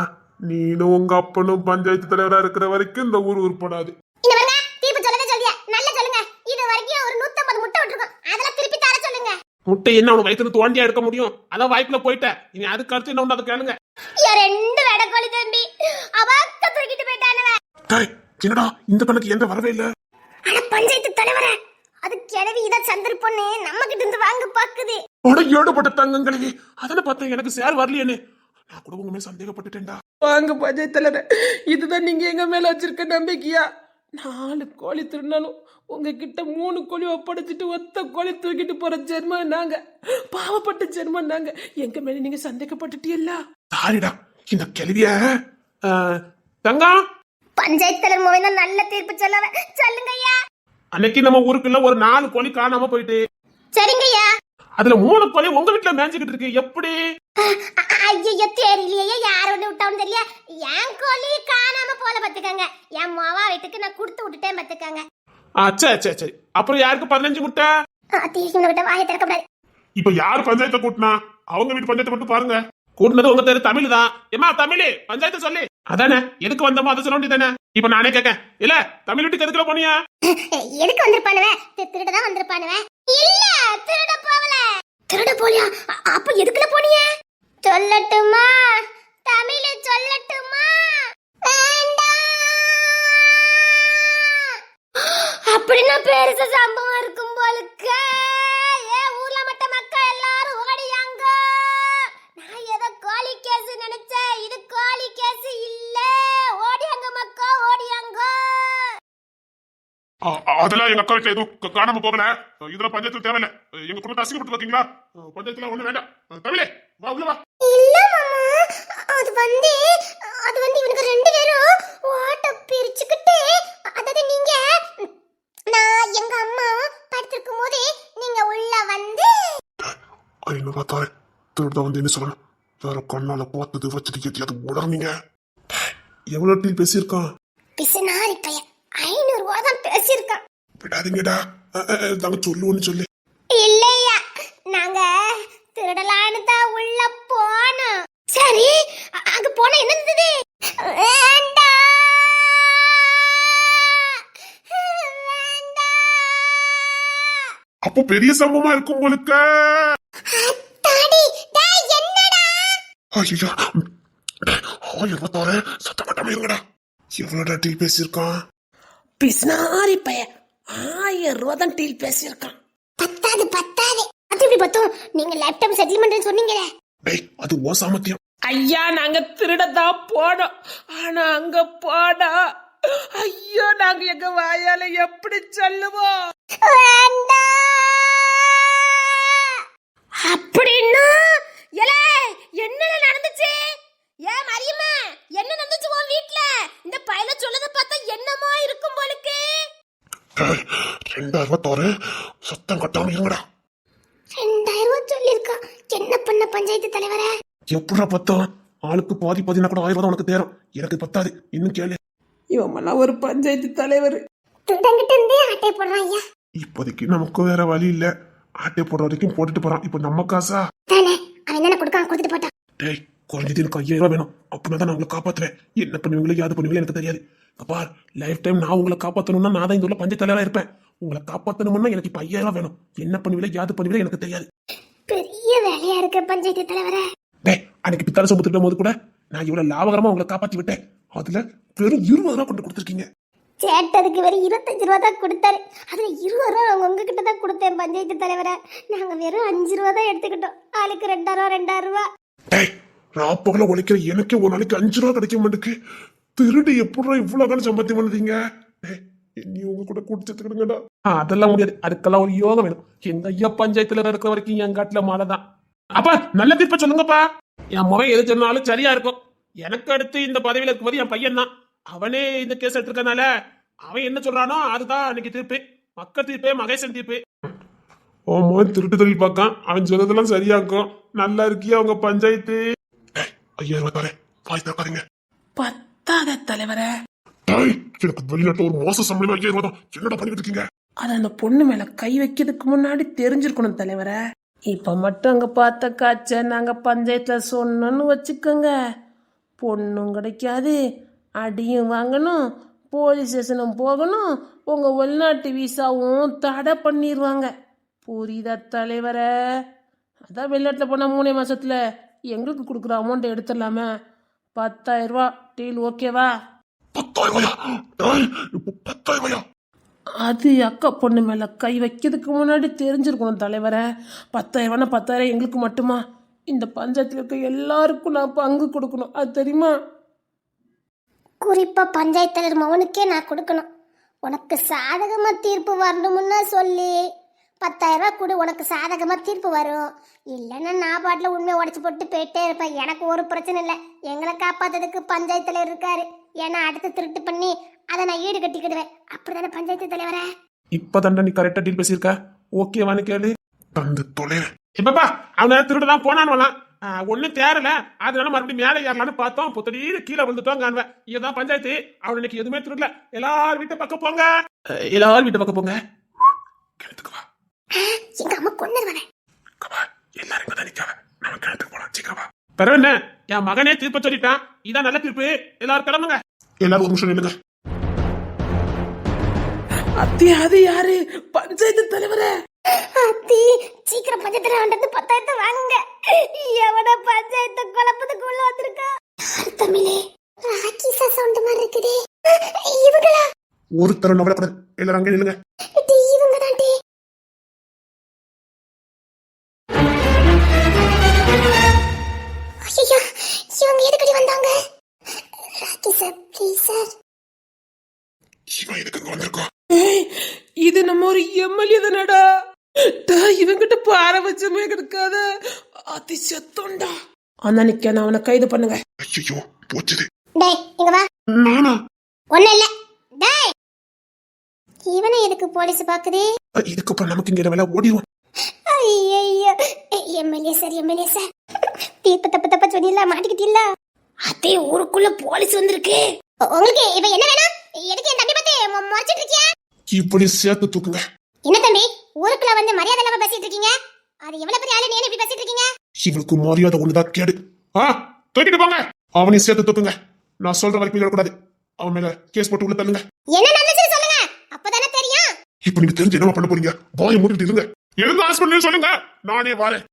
நீனும் உங்க அப்பனும் பஞ்சாயத்து தலைவரா இருக்கிற வரைக்கும் இந்த ஊர் உருப்படாது. இங்க வாங்க, தீர்ப்பு சொல்லவே சொல்லியா? நல்லா சொல்லுங்க. இது வரைக்கும் ஒரு 150 முட்டை விட்டுருக்கோம். அதெல்லாம் திருப்பி தர சொல்லுங்க. முட்டை என்ன உனக்கு வயிற்றுல தோண்டியா எடுக்க முடியும்? அதான் வாய்ப்புல போயிட்ட. இனி அதுக்கு அடுத்து என்ன ஒண்ணு அதை கேளுங்க. ரெண்டு வெடக்கோழி தம்பி அவக்க தூக்கிட்டு போயிட்டானவ. என்னடா இந்த கணக்கு எந்த வரவே இல்ல. ஆனா பஞ்சாயத்து தலைவரே, அது கிழவி இத சந்தர் பொண்ணு நம்ம கிட்ட இருந்து வாங்க பாக்குது. உட ஏடுபட்ட தங்கங்களே, அதனை பார்த்தா எனக்கு சேர் வரலையேன்னு நான் கூட உங்க மேல சந்தேகப்பட்டுட்டேன்டா. வாங்க பஞ்சாயத்து தலைவர், இதுதான் நீங்க எங்க மேல வச்சிருக்க நம்பிக்கையா? 4 கோழி திருநாளும் உங்ககிட்ட 3 கோழி ஒப்படைச்சிட்டு ஒத்த கோழி தூக்கிட்டு போற ஜென்மம் நாங்க. பாவப்பட்ட ஜென்மம் நாங்க. எங்க மேல நீங்க சந்தேகப்பட்டுட்டீல்ல? சாரிடா இந்த கேள்விய தங்கம். பஞ்சாயத்து தலைவர் மூவினா நல்ல தீர்ப்பு சொல்லுங்க ஐயா. அன்னைக்கு நம்ம ஊருக்குள்ள ஒரு 4 கோழி காணாம போயிட்டு. சரிங்க ஐயா. அதுல 3 கோழி உங்க வீட்டுல மேய்ஞ்சுக்கிட்டு இருக்கு. எப்படி? ஐயோ தெரியலையே, யார் ஒண்ணு விட்டாவும் தெரியல. என் கோழி காணாம போல பாத்துக்காங்க. என் மாவா வீட்டுக்கு நான் கொடுத்து விட்டுட்டேன் பாத்துக்காங்க. சரி சரி. அப்புறம் யாருக்கு 15 முட்டை? தீர்க்கிட்ட வாயை திறக்க கூடாது. இப்ப யாரு பஞ்சாயத்தை கூட்டினா? அவங்க வீட்டு பஞ்சாயத்தை மட்டும் பாருங்க. கூட்டினது உங்க பேரு தமிழ் தான். ஏமா தமிழ் பஞ்சாயத்து சொல்லி அதானே எதுக்கு வந்தோமோ அதை சொல்ல வேண்டியதானே. இப்ப நானே கேட்கேன், இல்ல தமிழ் வீட்டுக்கு எதுக்குல போனியா? எதுக்கு வந்திருப்பானுவே? திருட தான் வந்திருப்பானுவே. இல்ல திருட போகல. திருட போலியா? அப்ப எதுக்குல போனியா? சொல்லட்டுமா? தமிழ் சொல்லட்டுமா? வேண்டாம். அப்படின்னா பெருசா சம்பவம் இருக்கும் போலுக்கு. ஊர்ல மட்ட மக்கள் எல்லாரும் ஓடியாங்க. நான் ஏதோ கோழி கேஸ் நினைச்சேன். இது கோழி கேஸ் இல்ல. ஓடியாங்க மக்கா ஓடியாங்க. அதெல்லாம் எங்க அக்கா வீட்டுல எதுவும் காணாம போகல. இதுல பஞ்சாயத்து தேவையில்ல. எங்க குடும்பத்தை அசிங்கப்பட்டு பாத்தீங்களா? பஞ்சாயத்துல ஒண்ணு வேண்டாம். தமிழே வா உள்ள வா. இல்ல மாமா, அது வந்து இவனுக்கு 2 பேரும் ஓட்ட பிரிச்சுக்கிட்டு, அதாவது நீங்க நான் எங்க அம்மா படுத்திருக்கும் போது நீங்க உள்ள வந்து என்ன பார்த்தாரு திருட வந்து என்ன சொல்லணும்? வேற கண்ணால பார்த்தது வச்சது எதையாவது உடனீங்க. எவ்வளவு டீல் பேசியிருக்கான்? பிசனாரி பையன் 500 ரூபா தான் பேசியிருக்கான். விடாதீங்கடா. நாங்க சொல்லுவோன்னு சொல்லு. இல்லையா, நாங்க திருடலான்னு தான் உள்ள போனோம். சரி, அங்க போன என்ன இருந்தது? வேண்டாம். அப்போ பெரிய சம்பவமா இருக்கும் போலுக்க. அத்தாடி, டேய் என்னடா? ஐயா 1026 சத்தம் கட்டாம இருங்கடா. எவ்வளோடா டீல் பேசியிருக்கான்? பிஸ்னாரி பையன் 1000 ரூபா தான் டீல் பேசியிருக்கான். பத்தாது. அது எப்படி பத்தும்? நீங்க லேப்டாப் செட்டில்மெண்ட் சொன்னீங்களே. டேய் அது ஓ சாமர்த்தியம். ஐயா நாங்க திருடதான் போனோம். ஆனா அங்க போனா ஐயோ நாங்க எங்க வாயால எப்படி சொல்லுவோம்? அப்படின்னா என்ன நடந்துச்சு? ஏன் மரியம்மா, என்ன நடந்துச்சு உன் வீட்ல? இந்த பையல சொல்லத பார்த்தா என்னமா இருக்கும் போலுக்கு. 2026 சத்தம் கட்டாம இருங்கடா. 2000 ரூபா சொல்லிருக்கா. என்ன பண்ண பஞ்சாயத்து தலைவரே? எப்படா பத்தம்? ஆளுக்கு பாதி பாதினா கூட 1000 ரூபா உனக்கு தேரும். எனக்கு பத்தாது. இன்னும் கேளு. இவன் ஒரு பஞ்சாயத்து தலைவர். திருடங்கிட்ட இருந்தே ஆட்டை போடுறான் ஐயா. இப்போதைக்கு நமக்கு வேற வழி இல்ல. ஆட்டை போடுற வரைக்கும் போட்டுட்டு போறான். இப்ப நம்ம காசா தானே? அவன் என்ன கொடுத்துட்டு போட்டான். டேய் குறைஞ்சது எனக்கு 5000 ரூபாய் வேணும். அப்படின்னா தான் நான் உங்களை காப்பாத்துவேன். என்ன பண்ணுவீங்களோ யாது பண்ணுவீங்களோ எனக்கு தெரியாது. பார், லைஃப் டைம் நான் உங்களை காப்பாற்றணும்னா நான் தான் இந்த ஊர்ல பஞ்சாயத்து தலைவரா இருப்பேன். உங்களை காப்பாற்றணும்னா எனக்கு இப்ப 5000 ரூபாய் வேணும். என்ன பண்ணுவீங்களோ யாது பண்ணுவீங்களோ எனக்கு தெரியாது. பெரிய வேலையா இருக்க பஞ்சாயத்து தலைவரே. டேய் அன்னைக்கு பித்தால சொம்பு திட்டும் போது கூட நான் இவ்வளவு லாபகரமா உங்களை காப்பாற்றி விட்டேன். அதுல வெறும் 20 ரூபா கொண்டு கொடுத்துருக்கீங்க. சேட்டதுக்கு வெறும் 25 ரூபா தான் கொடுத்தாரு. அதுல 20 ரூபா உங்ககிட்ட தான் கொடுத்தேன் பஞ்சாயத்து தலைவரை. நாங்க வெறும் 5 ரூபா தான் எடுத்துக்கிட்டோம். ஆளுக்கு 2000 ரூபா. டேய் ராப்பகல உழைக்கிற எனக்கு ஒரு நாளைக்கு 5 ரூபா கிடைக்க மாட்டேக்கு. திருடு எப்படா இவ்வளவு காலம் சம்பாத்தியம் பண்ணுறீங்க? டேய் நீ உங்க கூட குடிச்சதுக்கிடுங்கடா. அதெல்லாம் முடியாது. அதுக்கெல்லாம் ஒரு யோகம் வேணும். எங்க ஐயா பஞ்சாயத்துல இருக்கிற வரைக்கும் என் காட்டுல மாலை தான். அப்பா நல்ல தீர்ப்ப சொல்லுங்கப்பா. என் முகம் எது சொன்னாலும் சரியா இருக்கும். எனக்கு அடுத்து இந்த பதவியில இருக்கும்போது என் பையன் தான். அவனே இந்த கேஸ் எடுத்திருக்கனால அவன் என்ன சொல்றானோ அதுதான் அன்னைக்கு தீர்ப்பு. மக்கள் தீர்ப்பே மகேசன் தீர்ப்பு. உன் மகன் திருட்டு தொழில் பார்க்கான், அவன் சொன்னதெல்லாம் சரியாக்கும். நல்லா இருக்கியா உங்க பஞ்சாயத்து? 5000 தரேன், வாய் தரப்பாருங்க. பத்தாத தலைவரே. எனக்கு வெளிநாட்டுல ஒரு மோச சம்பளம் 5000 தான். என்னடா பண்ணிட்டு இருக்கீங்க? அது அந்த பொண்ணு மேல கை வைக்கிறதுக்கு முன்னாடி தெரிஞ்சிருக்கணும் தலைவரே. இப்ப மட்டும் அங்க பார்த்த காய்ச்ச நாங்க பஞ்சாயத்துல சொன்னோன்னு வச்சுக்கோங்க, பொண்ணும் கிடைக்காது, அடியும் வாங்கணும், போலீஸ் ஸ்டேஷனும் போகணும், உங்க வெளிநாட்டு விசாவும் தடை பண்ணிடுவாங்க. புரியுதா தலைவரே? அதான் வெளிநாட்டில் போனால் 3 மாசத்துல எங்களுக்கு கொடுக்குற அமௌண்ட்டை எடுத்துடலாமே. 10,000 ரூபா டீல் ஓகேவா? 10,000? அது அக்கா பொண்ணு மேல கை வைக்கிறதுக்கு முன்னாடி தெரிஞ்சிருக்கணும் தலைவரே. 10,000 10,000 எங்களுக்கு மட்டுமா? இந்த பஞ்சாயத்துல இருக்க எல்லாருக்கும் நான் பங்கு கொடுக்கணும், அது தெரியுமா? குறிப்பா பஞ்சாயத்து தலைவர் மகனுக்கே நான் கொடுக்கணும். உனக்கு சாதகமா தீர்ப்பு வரணும்னா சொல்லி 10,000 ரூபாய் கொடு, உனக்கு சாதகமா தீர்ப்பு வரும். இல்லைன்னா நான் பாட்டில் உண்மையை உடச்சி போட்டு போயிட்டே இருப்பேன். எனக்கு ஒரு பிரச்சனை இல்லை. எங்களை காப்பாத்துறதுக்கு பஞ்சாயத்து தலைவர் இருக்காரு. ஏன்னா அடுத்து திருட்டு பண்ணி அதை நான் ஈடு கட்டிக்கிடுவேன். அப்படிதானே பஞ்சாயத்து தலைவரே? இப்பதான்டா நீ கரெக்டா டீல் பேசியிருக்க. ஓகேவான்னு கேளு. தந்து தொலை. இப்பப்பா அவனை திருட்டு தான் போனான்னு வரலாம். ஒன்னும் தேரல, அதனால மறுபடியும் மேலே ஏறலான்னு பார்த்தோம். புத்தடியில கீழே விழுந்துட்டோம் காணுவேன். இதுதான் பஞ்சாயத்து. அவன் இன்னைக்கு எதுவுமே திருடல. எல்லாரும் வீட்டை பக்கம் போங்க, எல்லாரும் வீட்டை பக்கம் போங்க. கிணத்துக்கு வா. எங்க அம்மா கொண்டுருவானே. எல்லாரும் இங்க தான் நிக்காவ. நம்ம கிணத்துக்கு போலாம். சீக்கிரம் வா. பிறகு என்ன, என் மகனே தீர்ப்ப சொல்லிட்டான். இதான் நல்ல தீர்ப்பு. எல்லாரும் கிளம்புங்க. எல்லாரும் ஒரு நிமிஷம் நில்லுங்க. அத்தி அது யாரு? பஞ்சாயத்து தலைவரே. அத்தி சீக்கிரம் பஞ்சாயத்து தலைவர் 10,000 வாங்குங்க. எவன பஞ்சாயத்து குழப்பத்துக்கு உள்ள வந்திருக்கா? தமிழே ராக்கிசா சவுண்ட் மாதிரி இருக்குதே. இவங்களா? ஒருத்தர நவலப்படாது. எல்லாரும் அங்கே நில்லுங்க. இவங்க தான் டி. ஐயோ இவங்க எதுக்கடி வந்தாங்க? ராக்கிசா ப்ளீஸ் சார். இவன் எதுக்கு இங்க வந்திருக்கோம்? ஏய், இது நம்ம ஒரு எம்எல்ஏ தானடா. இவங்கிட்ட பாரபட்சமே கிடைக்காத அதி செத்தோண்டா. ஆனா நிக்க நான் அவனை கைது பண்ணுங்க. ஐயோ போச்சுது. டேய் இங்க வா. நானா? ஒண்ணு இல்ல. டேய் இவனை எதுக்கு போலீஸ் பாக்குதே? இதுக்கப்புறம் நமக்கு இங்க வேலை ஓடிடுவோம். ஐயோ எம்எல்ஏ சார் தீர்ப்பு தப்பா சொன்னீங்களா? மாட்டிக்கிட்டீங்களா? அதே ஊருக்குள்ள போலீஸ் வந்திருக்கு. உங்களுக்கு இப்ப என்ன வேணும்? எதுக்கு என் தம்பி பத்தி முறைச்சிட்டு இருக்கியா? இப்படி சேர்த்து தூக்குங்க. என்ன தம்பி ஊருக்குள்ள வந்து மரியாதை இல்லாம பேசிட்டு இருக்கீங்க? அது எவ்வளவு பெரிய ஆளு, நீ இப்படி பேசிட்டு இருக்கீங்க? இவளுக்கு மரியாதை ஒண்ணுதான் கேடு. தூக்கிட்டு போங்க. அவனையும் சேர்த்து தூக்குங்க. நான் சொல்ற வரைக்கும் விடக்கூடாது. அவன் மேல கேஸ் போட்டு உள்ள தள்ளுங்க. என்ன நடந்துச்சு சொல்லுங்க, அப்பதானே தெரியும். இப்ப நீங்க தெரிஞ்சு என்ன பண்ண போறீங்க? வாயை மூடிட்டு இருங்க. எதுவும் ஹாஸ்பிட்டல் சொல்லுங்க, நானே வரேன்.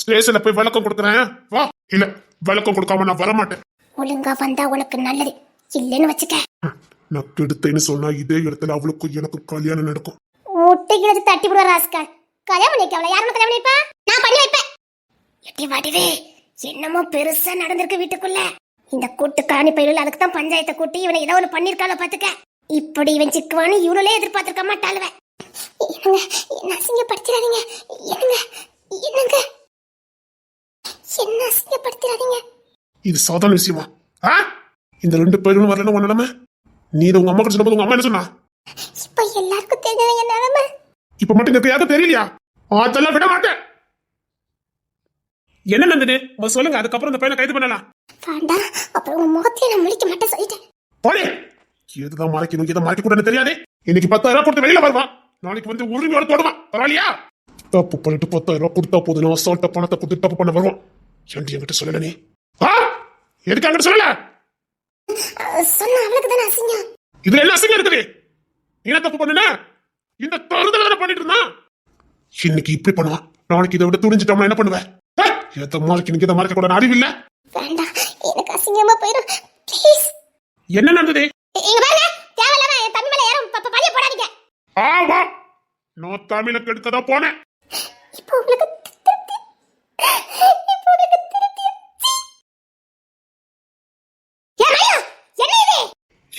ஸ்டேஷன்ல போய் விளக்கம் கொடுக்குறேன். வா. இல்ல விளக்கம் கொடுக்காம நான் வரமாட்டேன். ஒழுங்கா வந்தா உனக்கு நல்லது, இல்லன்னு வச்சுக்க. நான் கெடுத்தேன்னு சொன்னா இதே இடத்துல அவளுக்கும் எனக்கும் கல்யாணம் நடக்கும். முட்டைக்கு தட்டி விடுவா ராஸ்கா. கல்யாணம் பண்ணிக்க அவளை யாரும் கல்யாணம் பண்ணிப்பா? நான் பண்ணி வைப்பேன். எட்டி வாடிவே, என்னமோ பெருசா நடந்திருக்கு வீட்டுக்குள்ள. இந்த கூட்டு காணி பயிரில் அதுக்கு தான் பஞ்சாயத்தை கூட்டி இவனை ஏதோ ஒண்ணு பண்ணிருக்காள பாத்துக்க. இப்படி இவன் சிக்குவான்னு இவ்வளோ எதிர்பார்த்திருக்க மாட்டாளுவ. என்ன அசிங்கப்படுத்திடாதீங்க. என்னங்க என்ன அசிங்கப்படுத்திடாதீங்க. இது சாதாரண விஷயமா? இந்த 2 பேரும் வரலன்னு உன் நிலைமை. நீ இதை உங்க அம்மா கிட்ட சொன்னபோது உங்க அம்மா என்ன சொன்னா? இப்ப எல்லாருக்கும் தெரிஞ்சது என் நிலைமை. இப்ப மட்டும் எனக்கு யாரும் தெரியலையா? அதெல்லாம் விட மாட்டேன். என்ன நடந்தது சொல்லுங்க, அதுக்கப்புறம் இந்த பையனை கைது பண்ணலாம். வேண்டாம், அப்புறம் உங்க முகத்தையே நான் முடிக்க மாட்டேன் சொல்லிட்டேன். போலே, எதுதான் மறைக்கணும் எதை மறைக்க கூடாதுன்னு தெரியாது. இன்னைக்கு 10,000 கொடுத்து வெளியில வருவான், நாளைக்கு வந்து உரிமையோட தொடுவான். பரவாயில்லையா? தப்பு பண்ணிட்டு 10,000 கொடுத்தா போதும், அசால்ட்ட பணத்தை கொடுத்து தப்பு பண்ண வருவான். ஏன்டி என்கிட்ட சொல்லல நீ? எதுக்கு என்கிட்ட சொல்லல? சொன்ன அவளுக்கு தானே அசிங்கம். இதுல என்ன அசிங்கம் இருக்குது? நீ என்ன தப்பு பண்ணுன? இந்த தருதல பண்ணிட்டு இருந்தா இன்னைக்கு இப்படி பண்ணுவான், நாளைக்கு இதை விட துணிஞ்சிட்டோம்னா என்ன பண்ணுவேன்? எதை மறைக்கணும் எதை மறைக்க கூட அறிவு இல்ல. வேண்டாம், எனக்கு அசிங்கமா போயிடும். ப்ளீஸ். என்ன நடந்தது? இங்க பாருங்க, தேவையில்லாம என் தம்பி மேல யாரும் பழிய போடாதீங்க. ஆமா, நான் தமிழை கெடுக்கதா போனேன். இப்போ உங்களுக்கு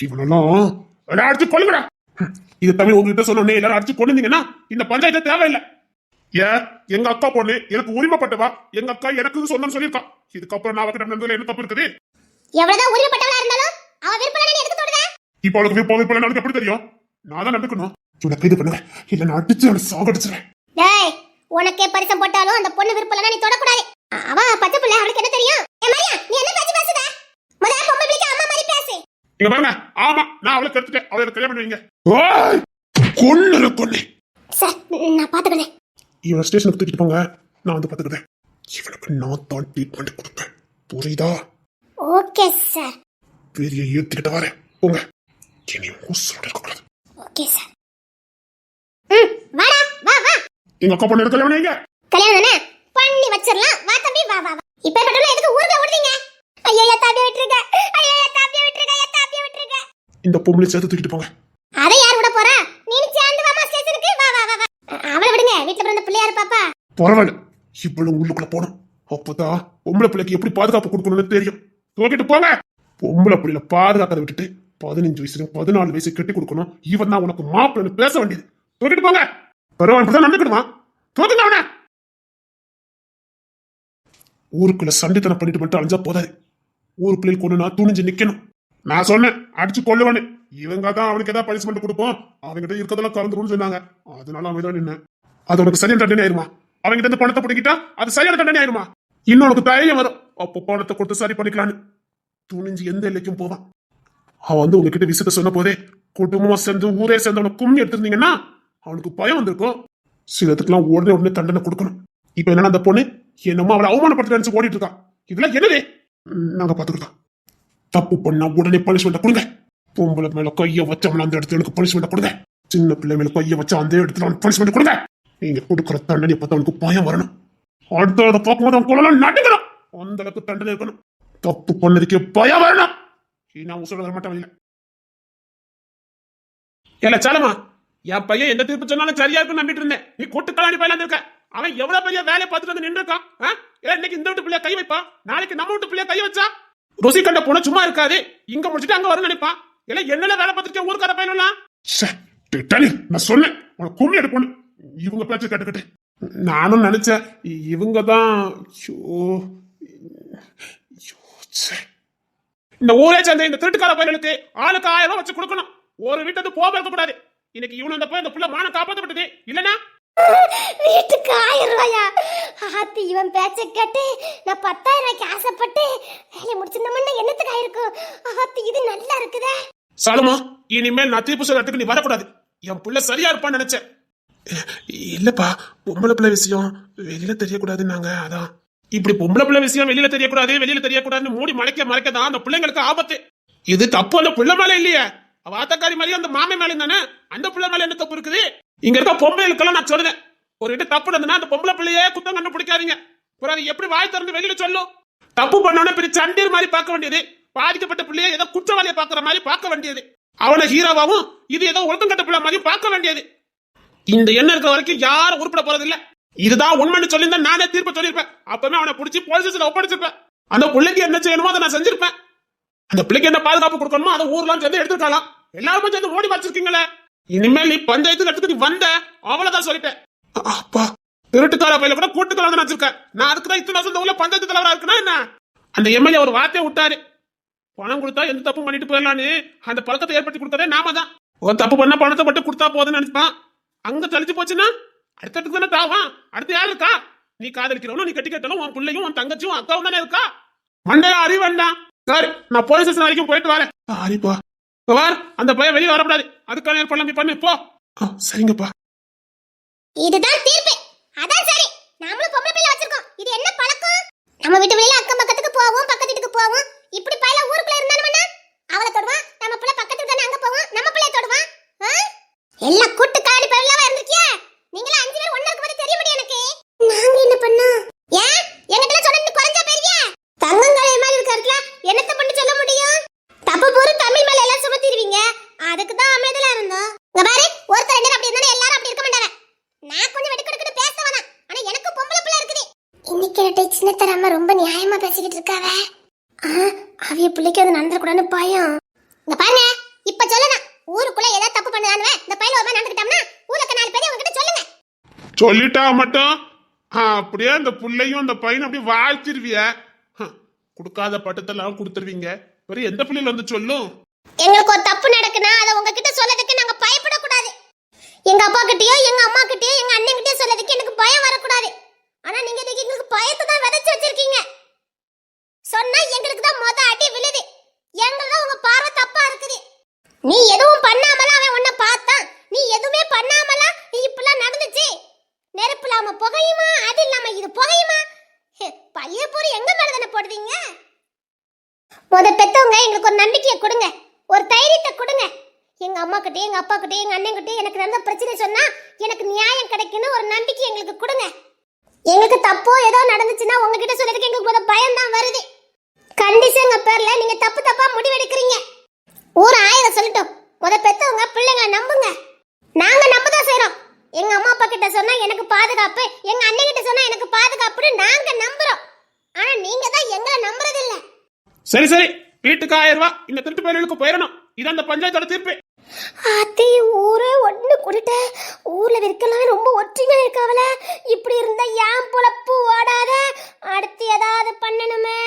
இவனெல்லாம் அடிச்சு கொள்ளுங்கடா. இது தமிழ் உங்ககிட்ட சொன்னோன்னே எல்லாரும் அடிச்சு கொள்ளுந்தீங்கன்னா இந்த பஞ்சாயத்து தேவையில்லை. ஏன் எங்க அக்கா பொண்ணு எனக்கு உரிமைப்பட்டவா, எங்க அக்கா எனக்கு சொந்தம் சொல்லியிருக்கா. இதுக்கப்புறம் நான் அவகிட்ட நடந்ததுல என்ன தப்பு இருக்குது? எவ்வளவுதான் உரிமைப்பட்டவளா இருந்தாலும் அவ விருப்பம் நீ எதுக்கு தொடுற? இப்ப அவளுக்கு விருப்பம் எனக்கு எப்படி தெரியும்? நான் தான் நடக்கணும். இவனை கைது பண்ணுவேன், இல்ல நான் அடிச்சு அவனை சாகடிச்சிருவேன். டேய், உனக்கே பரிசம் போட்டாலும் அந்த பொண்ணு விருப்பம் நீ தொடக்கூடாது. அவ பச்சை பிள்ளை, அவளுக்கு என்ன தெரியும்? ஏ மரியா, நீ என்ன பேச்சு பேசுத? முதல்ல பொம்பளை பிள்ளைக்கு அம்மா மாதிரி பேசு. இங்க பாருங்க, ஆமா நான் அவளை கெடுத்துட்டேன். அவளை எனக்கு கல்யாணம் பண்ணுவீங்க. ஓய், கொன்னு சார், நான் பாத்துக்கிறேன். இவன் ஸ்டேஷனுக்கு தூக்கிட்டு போங்க, நான் வந்து பாத்துக்கிறேன். இவனுக்கு நான் தான் ட்ரீட்மெண்ட் கொடுப்பேன், புரியுதா? Okay sir. பெரிய ஏத்துக்கிட்ட வரேன், போங்க. இனி ஊசோட இருக்கக்கூடாது. Okay sir. வாடா, வா வா. எங்க அக்கா பொண்ணு கல்யாணம் பண்ணீங்க. கல்யாணம் தானே பண்ணி வச்சிரலாம். வா தம்பி, வா வா வா. இப்ப பட்டல எதுக்கு ஊர்ல ஓடுறீங்க? ஐயோ தாப்பிய விட்டுருங்க, ஐயோ தாப்பிய விட்டுருங்க, தாப்பிய விட்டுருங்க. இந்த பொம்பளை சேர்த்து தூக்கிட்டு போங்க. அதை யார் விட போறா? நீ சேர்ந்து வாமா ஸ்டேஷனுக்கு. வா வா வா வா. அவளை விடுங்க, வீட்ல பிறந்த பிள்ளையார் பாப்பா. பரவாயில்ல, இவ்வளவு உள்ளுக்குள்ள போனோம். அப்பதான் பொம்பளை பிள்ளைக்கு எப்படி பாதுகாப்பு கொடுக்கணும்னு தெரியும். தூக்கிட்டு போங்க. பொம்பளை பிள்ளைல பாதுகாக்கிறத விட்டுட்டு 15 வயசு 14 வயசு கட்டி கொடுக்கணும். இவன் தான் உனக்கு மாப்பிள்ளை பேச வேண்டியது. தூக்கிட்டு போங்க. பரவாயில்ல, நடந்துக்கணுமா? தூக்குங்க அவனை. ஊருக்குள்ள சண்டைத்தனம் பண்ணிட்டு மட்டும் அழிஞ்சா போதாது. ஊருக்குள்ள கொண்டு நான் துணிஞ்சு நிக்கணும். நான் சொன்னேன், அடிச்சு கொள்ளுவானு. இவங்க தான் அவனுக்கு ஏதாவது பனிஷ்மெண்ட் கொடுப்போம், அவங்ககிட்ட இருக்கதெல்லாம் கலந்துருன்னு சொன்னாங்க. அதனால அவன் தான் நின்ன. அது உனக்கு சரியான தண்டனை ஆயிருமா? அவங்ககிட்ட இருந்து பணத்தை பிடிக்கிட்டா அது சரியான தண்டனை ஆயிருமா? இன்னும் உனக்கு தைரியம் வரும், அப்போ பணத்தை கொடுத்து சரி பண்ணிக்கலான்னு துணிஞ்சு எந்த எல்லைக்கும் போவான். அவன் வந்து உங்ககிட்ட விஷயத்த சொன்ன போதே குடும்பமா சேர்ந்து ஊரே சேர்ந்து அவனை கும்மி எடுத்திருந்தீங்கன்னா அவனுக்கு பயம் வந்திருக்கும். சிலத்துக்குலாம் உடனே தண்டனை கொடுக்கணும். இப்ப என்னன்னா அந்த பொண்ணு என்னமோ அவளை அவமானப்படுத்த நினைச்சு ஓடிட்டு இருக்கா. இதெல்லாம் என்னவே நாங்க பாத்துக்கிட்டோம். தப்பு பண்ணா உடனே பனிஷ்மெண்ட் கொடுங்க. பொம்பளை மேல கைய வச்சவன அந்த இடத்துல எனக்கு பனிஷ்மெண்ட் கொடுங்க. சின்ன பிள்ளை மேல கைய வச்சா அந்த இடத்துல அவனுக்கு பனிஷ்மெண்ட் கொடுங்க. நீங்க கொடுக்குற தண்டனை பார்த்தா அவனுக்கு பயம் வரணும். அடுத்த பார்க்கும்போது அவன் குழந்தை நடுக்கணும். அந்த அளவுக்கு தண்டனை இருக்கணும். தப்பு பண்ணதுக்கே பயம் வரணும். நான் உசுர வர மாட்டேன். ஏல சாலமா, என் பையன் எந்த தீர்ப்பு சொன்னாலும் சரியா இருக்குன்னு நம்பிட்டு இருந்தேன். நீ கூட்டு கலாடி பையன் இருக்க. அவன் எவ்வளவு பெரிய வேலையை பார்த்துட்டு வந்து நின்று இருக்கான். இன்னைக்கு இந்த வீட்டு பிள்ளைய கை வைப்பா, நாளைக்கு நம்ம வீட்டு பிள்ளைய கை வச்சா ருசி கண்ட போன சும்மா இருக்காது. இங்க முடிச்சுட்டு அங்க வரும் நினைப்பான். இல்ல என்னென்ன வேலை பார்த்துருக்கேன் ஊருக்கார பையன்லாம். நான் சொன்னேன் உனக்கு கும்மி எடுக்கணும். இவங்க பேச்சு கேட்டுக்கிட்டு நானும் நினைச்சேன் இவங்க தான். இந்த ஊரே சேர்ந்த இந்த திருட்டுக்கார பையனுக்கு ஆளுக்கு 1000 ரூபாய் வச்சு கொடுக்கணும். ஒரு வீட்டு வந்து போக இருக்க கூடாது. இன்னைக்கு இவனு அந்த போய் இந்த புள்ள மானம் காப்பாற்றப்பட்டது இல்லனா வீட்டுக்கு 1000 ரூபாயா? ஆத்தி, இவன் பேச்ச கேட்டு நான் 10,000 ரூபாய்க்கு ஆசைப்பட்டு வேலையை முடிச்சிருந்தோம்னா என்னத்துக்கு ஆயிருக்கும்? ஆத்தி, இது நல்லா இருக்குதே. சாலுமா, இனிமேல் நான் தீர்ப்பு சொல்றதுக்கு நீ வரக்கூடாது. என் புள்ள சரியா இருப்பான்னு நினைச்சேன். இல்லப்பா, பொம்பளை பிள்ளை விஷயம் வெளியில தெரியக்கூடாதுன்னாங்க. அதான் இப்படி பொம்பளை பிள்ளை விஷயம் வெளியில தெரியக்கூடாதுன்னு மூடி மறைக்க தான் அந்த பிள்ளைங்களுக்கு ஆபத்து. இது தப்பு அந்த பிள்ளை மேல இல்லையே, அவ ஆத்தக்காரி மாதிரி அந்த மாமை மேல தானே. அந்த பிள்ளை மேல என்ன தப்பு இருக்குது? இங்க இருக்க பொம்பளைகளுக்கெல்லாம் நான் சொல்லுறேன், ஒரு வீட்டு தப்பு நடந்ததுன்னா அந்த பொம்பளை பிள்ளையே குத்தம் கண்டுபிடிக்காதீங்க. அது எப்படி வாய் திறந்து வெளியில சொல்லும்? தப்பு பண்ணோன்னு பெரிய சண்டீர் மாதிரி பார்க்க வேண்டியது, பாதிக்கப்பட்ட பிள்ளைய ஏதோ குற்றவாளியை பாக்குற மாதிரி பார்க்க வேண்டியது, அவனை ஹீரோவாவும் இது ஏதோ ஒழுக்கம் கட்ட பிள்ளை மாதிரி பார்க்க வேண்டியது. இந்த எண்ணம் இருக்கிற வரைக்கும் யாரும் உருப்பட போறது இல்ல. இதுதான் உண்மைன்னு சொல்லியிருந்தா நானே தீர்ப்பு சொல்லியிருப்பேன். அப்பவே அவனை பிடிச்சி போலீஸ்ல ஒப்படைச்சிருப்பேன். அந்த பிள்ளைக்கு என்ன செய்யணுமோ அதை நான் செஞ்சிருப்பேன். அந்த பிள்ளைக்கு என்ன பாதுகாப்பு கொடுக்கணுமோ அதை ஊர்லாம் சேர்ந்து எடுத்துக்கலாம். எல்லாருமே சேர்ந்து ஓடி வச்சிருக்கீங்களே. இனிமேல் நீ பஞ்சாயத்து கட்டுக்கு நீ வந்த அவ்வளவுதான் சொல்லிட்டேன். அப்பா, திருட்டுக்கார பையில கூட கூட்டுக்கார வச்சிருக்கேன். நான் அதுக்குதான் இத்தனை வருஷம் உள்ள பஞ்சாயத்து தலைவரா இருக்குன்னா என்ன? அந்த எம்எல்ஏ ஒரு வார்த்தையை விட்டாரு, பணம் கொடுத்தா எந்த தப்பு பண்ணிட்டு போயிடலான்னு. அந்த பழக்கத்தை ஏற்படுத்தி கொடுத்ததே நாம தான். ஒரு தப்பு பண்ண பணத்தை மட்டும் கொடுத்தா போதுன்னு நினைப்பான். அங்க தெளிச்சு போச்சுன்னா அடுத்தடுத்து தானே தாவான். அடுத்து யாரு இருக்கா? நீ காதலிக்கிறவனும் நீ கட்டி கட்டணும் உன் பிள்ளையும் உன் தங்கச்சியும் அக்காவும் தானே இருக்கா. மண்டையா அறிவு வேண்டாம். சரி, நான் போலீஸ் ஸ்டேஷன் வரைக்கும் போயிட்டு வரேன். சரிப்பா. வார், அந்த பையன் வெளியே வரக்கூடாது. அதுக்கான ஏற்பாடு நீ பண்ணு போ. சரிங்கப்பா. இதுதான் தீர்ப்பு. அதான் சரி. நாமளும் பொம்பளை பிள்ளை வச்சிருக்கோம். இது என்ன பழக்கம்? நம்ம வீட்டு வெளியில அக்கம் பக்கத்துக்கு போவோம், பக்கத்து வீட்டுக்கு போவோம். இப்படி பையல ஊருக்குள்ள இருந்தானே அவளை தொடுவான். நம்ம பிள்ளை பக்கத்து வீட்டுக்கு அங்க போவோம், நம்ம பிள்ளைய தொடுவான். எல்லாம் கூட்டு காடி பையலாவா இருந்துக்கியா? நீங்களே 5 பேர் ஒண்ணா இருக்கும்போது தெரிய முடியும் எனக்கு. நாங்க என்ன பண்ணோம்? ஏன் என்கிட்ட சொன்ன நீ குறைஞ்சா பெரிய தங்கங்களை மாதிரி இருக்கறதுல என்னத்த பண்ணி சொல்ல முடியும்? தப்பு பூரா தமிழ் மேல எல்லாம் சுமத்திடுவீங்க. அதுக்கு தான் அமைதியா இருந்தோம். இங்க பாரு, ஒருத்தர் ரெண்டு அப்படி இருந்தா எல்லாரும் அப்படி இருக்க மாட்டாங்க. நான் கொஞ்சம் வெடுக்கடுக்கு பேச வேணாம். ஆனா எனக்கு பொம்பளை பிள்ளை இருக்குது. இன்னைக்கு என்னட்ட சின்ன தரமா ரொம்ப நியாயமா பேசிக்கிட்டு இருக்காவ. அவிய பிள்ளைக்கு அது நடந்துடக்கூடாதுன்னு பயம். இங்க பாருங்க, இப்ப சொல்லணும். ஊருக்குள்ள ஏதாவது தப்பு பண்ணானே இந்த பையல ஒரு மாதிரி நடந்துக்கிட்டோம்னா ஊருக்கு 4 பேர் உங்ககிட்ட சொல்லுங்க. சொல்லிட்டா மட்டும் அப்படியே அந்த புள்ளையும் அந்த பையனும் அப்படியே வாழ்த்திருவிய. கொடுக்காத பட்டத்தெல்லாம் கொடுத்துருவீங்க. வேற எந்த பிள்ளைல வந்து சொல்லும்? எங்களுக்கு ஒரு தப்பு நடக்குனா அதை உங்ககிட்ட சொல்லதுக்கு நாங்க பயப்படக்கூடாது. எங்க அப்பா கிட்டயோ எங்க அம்மா கிட்டயோ எங்க அண்ணன் கிட்டயோ சொல்லதுக்கு எனக்கு பயம் வரக்கூடாது. ஆனா நீங்க இதுக்கு எங்களுக்கு பயத்தை தான் விதைச்சு வச்சிருக்கீங்க. சொன்னா எங்களுக்கு தான் மொத அடி விழுது. எங்களுக்கு தான் உங்க பார்வை தப்பா இருக்குது. நீ எதுவும் பண்ணாமலா அவன் உன்னை பார்த்தான். நீ எதுவுமே பண்ணாமலா இப்பெல்லாம் நடந்துச்சு. நெருப்பு இல்லாம புகையுமா, அது இல்லாம இது புகையுமா? பைய போற எங்க மேல தானே போடுவீங்க? முத பெத்தவங்க எங்களுக்கு ஒரு நம்பிக்கையை கொடுங்க, ஒரு தைரியத்தை கொடுங்க. எங்க அம்மா கிட்டே எங்க அப்பா கிட்டே எங்க அண்ணன் கிட்டே எனக்கு நடந்த பிரச்சனை சொன்னா எனக்கு நியாயம் கிடைக்குன்னு ஒரு நம்பிக்கை எங்களுக்கு கொடுங்க. எங்களுக்கு தப்போ ஏதோ நடந்துச்சுன்னா உங்ககிட்ட சொல்றதுக்கு எங்களுக்கு முத பயம் தான் வருது. கண்டிஷன் பேர்ல நீங்க தப்பா முடிவெடுக்கிறீங்க. ஊர் ஆயிரம் சொல்லட்டும், முத பெத்தவங்க பிள்ளைங்க நம்புங்க. நாங்க நம்பதான் செய்யறோம். எங்க அம்மா அப்பா கிட்ட சொன்னா எனக்கு பாதுகாப்பு, எங்க அண்ணன் கிட்ட சொன்னா எனக்கு பாதுகாப்புன்னு நாங்க நம்புறோம். ஆனா நீங்க தான் எங்களை நம்புறது இல்ல. சரி சரி, வீட்டுக்கு 1000 ரூபாய் இந்த திருட்டு பயலுக்கு போயிடணும். இது அந்த பஞ்சாயத்தோட தீர்ப்பு. ஆத்தி ஊரே ஒண்ணு கூடிட்ட. ஊர்ல விற்கலாம் ரொம்ப ஒற்றுமையா இருக்காவல. இப்படி இருந்தா ஏன் பொழப்பு ஓடாத? அடுத்து ஏதாவது பண்ணணுமே.